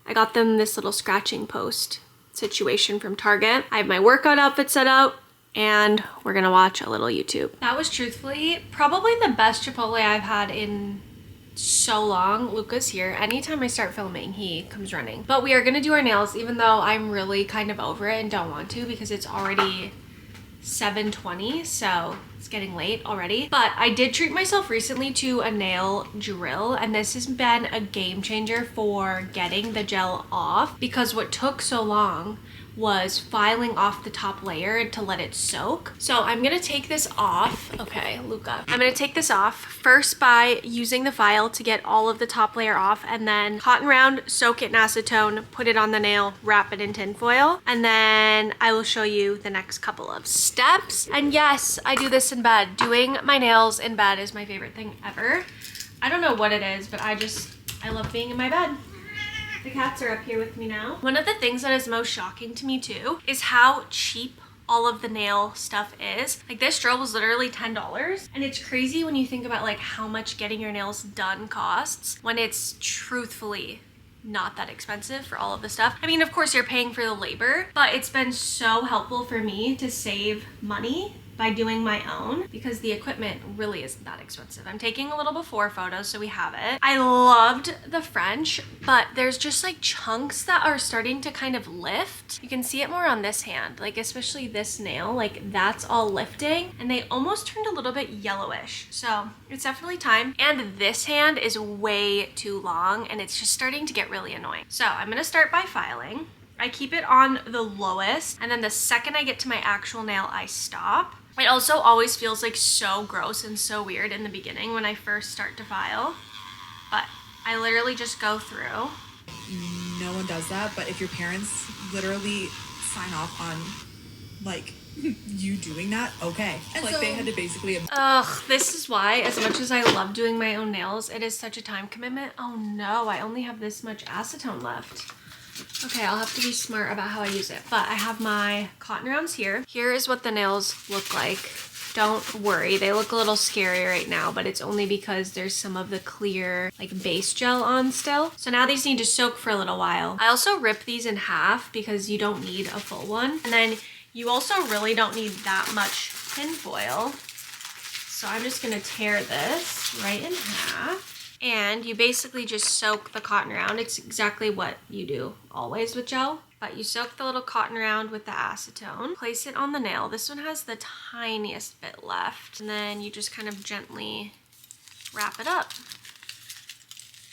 I got them this little scratching post situation from Target. I have my workout outfit set out, and we're gonna watch a little YouTube. That was truthfully probably the best Chipotle I've had in so long. Luca's here. Anytime I start filming, he comes running. But we are gonna do our nails, even though I'm really kind of over it and don't want to because it's already 7:20, so it's getting late already. But I did treat myself recently to a nail drill, and this has been a game changer for getting the gel off because what took so long was filing off the top layer to let it soak. So I'm gonna take this off. Okay, Luca. I'm gonna take this off first by using the file to get all of the top layer off, and then cotton round, soak it in acetone, put it on the nail, wrap it in tin foil, and then I will show you the next couple of steps. And yes, I do this in bed. Doing my nails in bed is my favorite thing ever. I don't know what it is, but I love being in my bed. The cats are up here with me now. One of the things that is most shocking to me too is how cheap all of the nail stuff is. Like this drill was literally $10, and it's crazy when you think about like how much getting your nails done costs when it's truthfully not that expensive for all of the stuff. I mean, of course you're paying for the labor, but it's been so helpful for me to save money by doing my own because the equipment really isn't that expensive. I'm taking a little before photos so we have it. I loved the French, but there's just like chunks that are starting to kind of lift. You can see it more on this hand, like especially this nail, like that's all lifting, and they almost turned a little bit yellowish. So it's definitely time. And this hand is way too long and it's just starting to get really annoying. So I'm gonna start by filing. I keep it on the lowest, and then the second I get to my actual nail, I stop. It also always feels like so gross and so weird in the beginning when I first start to file, but I literally just go through.
No one does that, but if your parents literally sign off on like you doing that, okay. And like so, they had to basically...
Ugh, this is why, as much as I love doing my own nails, it is such a time commitment. Oh no, I only have this much acetone left. Okay, I'll have to be smart about how I use it, but I have my cotton rounds here. Here is what the nails look like. Don't worry, they look a little scary right now, but it's only because there's some of the clear like base gel on still. So now these need to soak for a little while. I also rip these in half because you don't need a full one. And then you also really don't need that much tin foil. So I'm just gonna tear this right in half. And you basically just soak the cotton round. It's exactly what you do always with gel, but you soak the little cotton round with the acetone, place it on the nail. This one has the tiniest bit left. And then you just kind of gently wrap it up.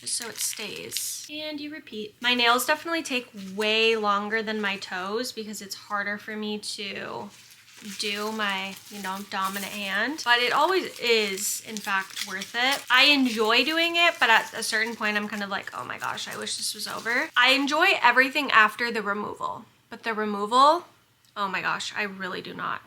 just so it stays. And you repeat. My nails definitely take way longer than my toes because it's harder for me to do my, you know, dominant hand, but it always is in fact worth it. I enjoy doing it, but at a certain point I'm kind of like, oh my gosh, I wish this was over. I enjoy everything after the removal, but the removal, oh my gosh, I really do not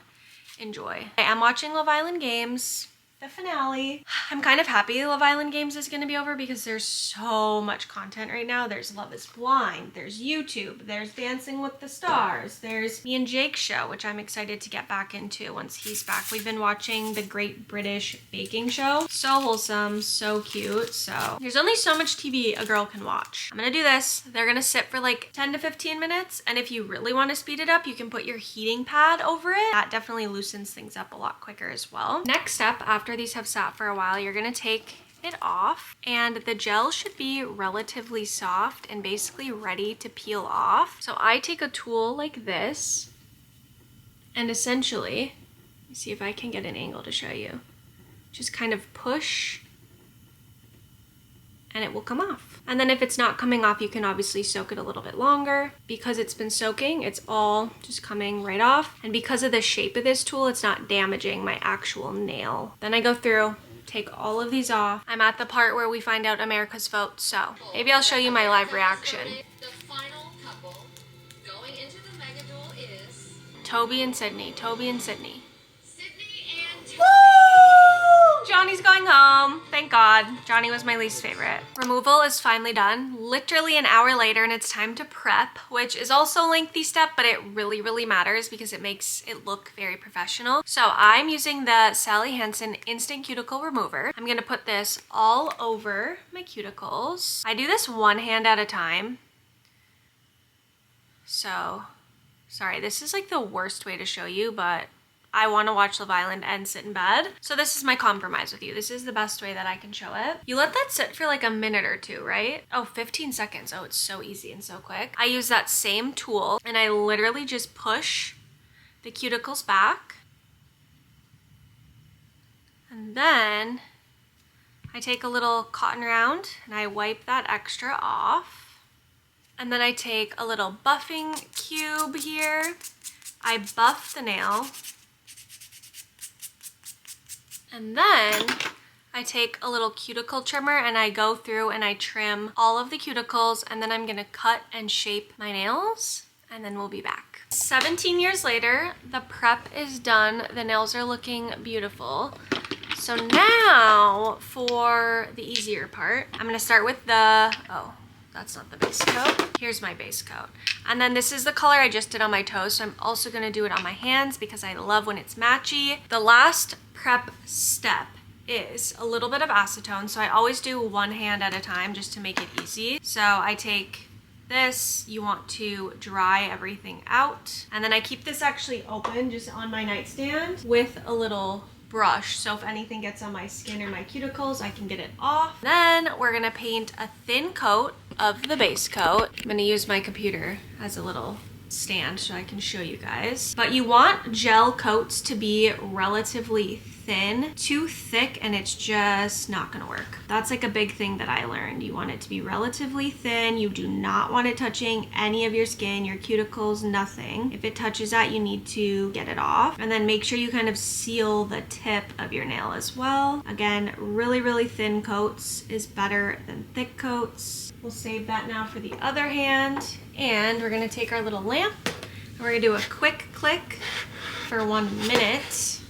enjoy. I am watching Love Island Games, the finale. I'm kind of happy Love Island Games is gonna be over because there's so much content right now. There's Love is Blind, there's YouTube, there's Dancing with the Stars, there's me and Jake's show, which I'm excited to get back into once he's back. We've been watching the Great British Baking Show. So wholesome, so cute. So there's only so much TV a girl can watch. I'm gonna do this. They're gonna sit for like 10 to 15 minutes. And if you really want to speed it up, you can put your heating pad over it. That definitely loosens things up a lot quicker as well. Next step, after these have sat for a while, you're gonna take it off, and the gel should be relatively soft and basically ready to peel off. So I take a tool like this and essentially, let me see if I can get an angle to show you, just kind of push and it will come off. And then if it's not coming off, you can obviously soak it a little bit longer. Because it's been soaking, it's all just coming right off. And because of the shape of this tool, it's not damaging my actual nail. Then I go through, take all of these off. I'm at the part where we find out America's vote, so maybe I'll show you my live reaction.
The final couple going into the mega duel is
Toby and Sydney, Toby and Sydney.
Sydney and Toby.
Woo! Johnny's going home. Thank God. Johnny was my least favorite. Removal is finally done. Literally an hour later, and it's time to prep, which is also a lengthy step, but it really, really matters because it makes it look very professional. So I'm using the Sally Hansen Instant Cuticle Remover. I'm gonna put this all over my cuticles. I do this one hand at a time. So, sorry, this is like the worst way to show you, but I want to watch Love Island and sit in bed. So this is my compromise with you. This is the best way that I can show it. You let that sit for like a minute or two, right? Oh, 15 seconds. Oh, it's so easy and so quick. I use that same tool and I literally just push the cuticles back. And then I take a little cotton round and I wipe that extra off. And then I take a little buffing cube here. I buff the nail. And then I take a little cuticle trimmer and I go through and I trim all of the cuticles, and then I'm gonna cut and shape my nails, and then we'll be back. 17 years later, the prep is done. The nails are looking beautiful. So now for the easier part, I'm gonna start with the, oh, that's not the base coat. Here's my base coat. And then this is the color I just did on my toes, so I'm also gonna do it on my hands because I love when it's matchy. The last prep step is a little bit of acetone, so I always do one hand at a time just to make it easy. So I take this, you want to dry everything out, and then I keep this actually open just on my nightstand with a little brush, so if anything gets on my skin or my cuticles, I can get it off. Then we're gonna paint a thin coat of the base coat. I'm gonna use my computer as a little stand so I can show you guys. But you want gel coats to be relatively thin. Too thick and it's just not gonna work. That's like a big thing that I learned. You want it to be relatively thin. You do not want it touching any of your skin, your cuticles, nothing. If it touches that, you need to get it off. And then make sure you kind of seal the tip of your nail as well. Again, really, really thin coats is better than thick coats. We'll save that now for the other hand. And we're gonna take our little lamp and we're gonna do a quick click for 1 minute.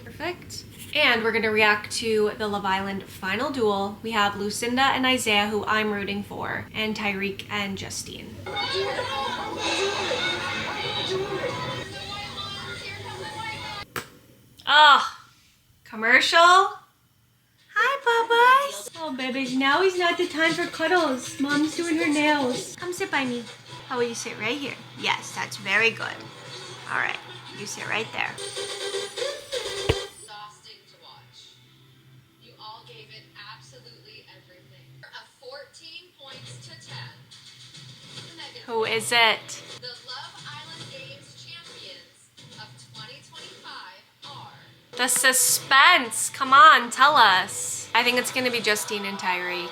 Perfect. And we're gonna react to the Love Island final duel. We have Lucinda and Isaiah, who I'm rooting for, and Tyreek and Justine. Oh, commercial. Hi, Bubba. Oh, babies, now is not the time for cuddles. Mom's doing her nails. Come sit by me. How will you sit right here? Yes, that's very good. All right, you sit right there.
Exhausting to watch. You all gave it absolutely everything. A 14 points to 10. The mega
Who is it?
The Love Island Games champions of 2025 are
The suspense. Come on, tell us.
I think it's gonna be Justine and Tyreek.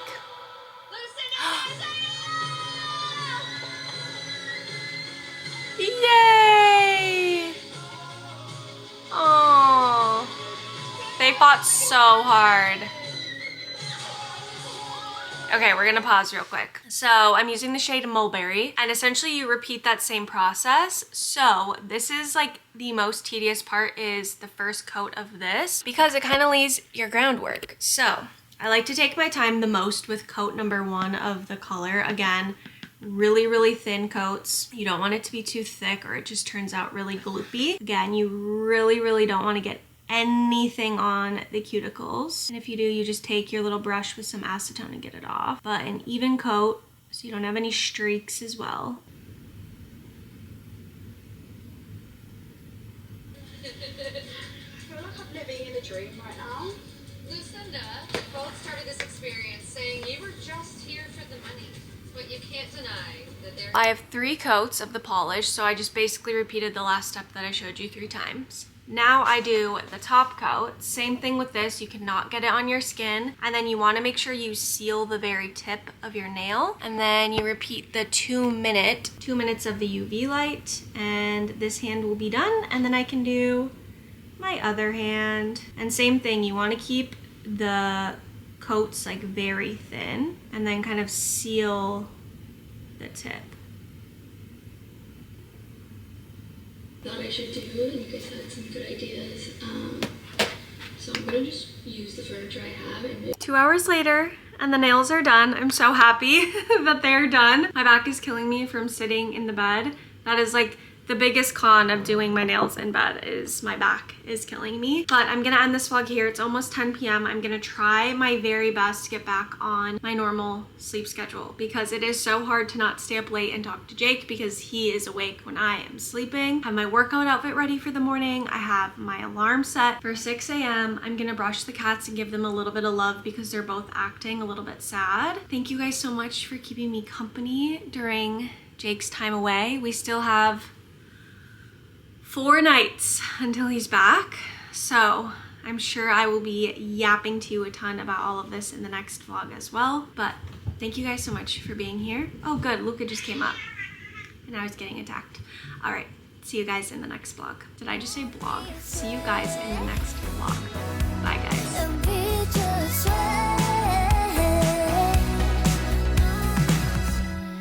Yay! Oh, they fought so hard. Okay, we're gonna pause real quick. So I'm using the shade Mulberry, and essentially you repeat that same process. So this is like the most tedious part, is the first coat of this, because it kind of lays your groundwork. So I like to take my time the most with coat number 1 of the color. Again, really thin coats. You don't want it to be too thick or it just turns out really gloopy. Again, you really don't want to get anything on the cuticles. And if you do, you just take your little brush with some acetone and get it off. But an even coat so you don't have any streaks as well.
I feel like I'm living in a dream right now. Lucinda, we both started this experience saying you were just here for the money, but you can't deny that there.
I have 3 coats of the polish, so I just basically repeated the last step that I showed you 3 times. Now I do the top coat. Same thing with this, you cannot get it on your skin. And then you wanna make sure you seal the very tip of your nail. And then you repeat the 2 minutes of the UV light, and this hand will be done. And then I can do my other hand. And same thing, you wanna keep the coats like very thin and then kind of seal the tip.
Thought I should do, and you guys had some good ideas. So I'm gonna just use the furniture I have and
2 hours later, and the nails are done. I'm so happy that they're done. My back is killing me from sitting in the bed. That is like the biggest con of doing my nails in bed, is my back is killing me. But I'm gonna end this vlog here. It's almost 10 p.m. I'm gonna try my very best to get back on my normal sleep schedule, because it is so hard to not stay up late and talk to Jake because he is awake when I am sleeping. I have my workout outfit ready for the morning. I have my alarm set for 6 a.m. I'm gonna brush the cats and give them a little bit of love because they're both acting a little bit sad. Thank you guys so much for keeping me company during Jake's time away. We still have 4 nights until he's back, so I'm sure I will be yapping to you a ton about all of this in the next vlog as well. But thank you guys so much for being here. Oh good, Luca just came up and I was getting attacked. All right, see you guys in the next vlog. Did I just say vlog? See you guys in the next vlog.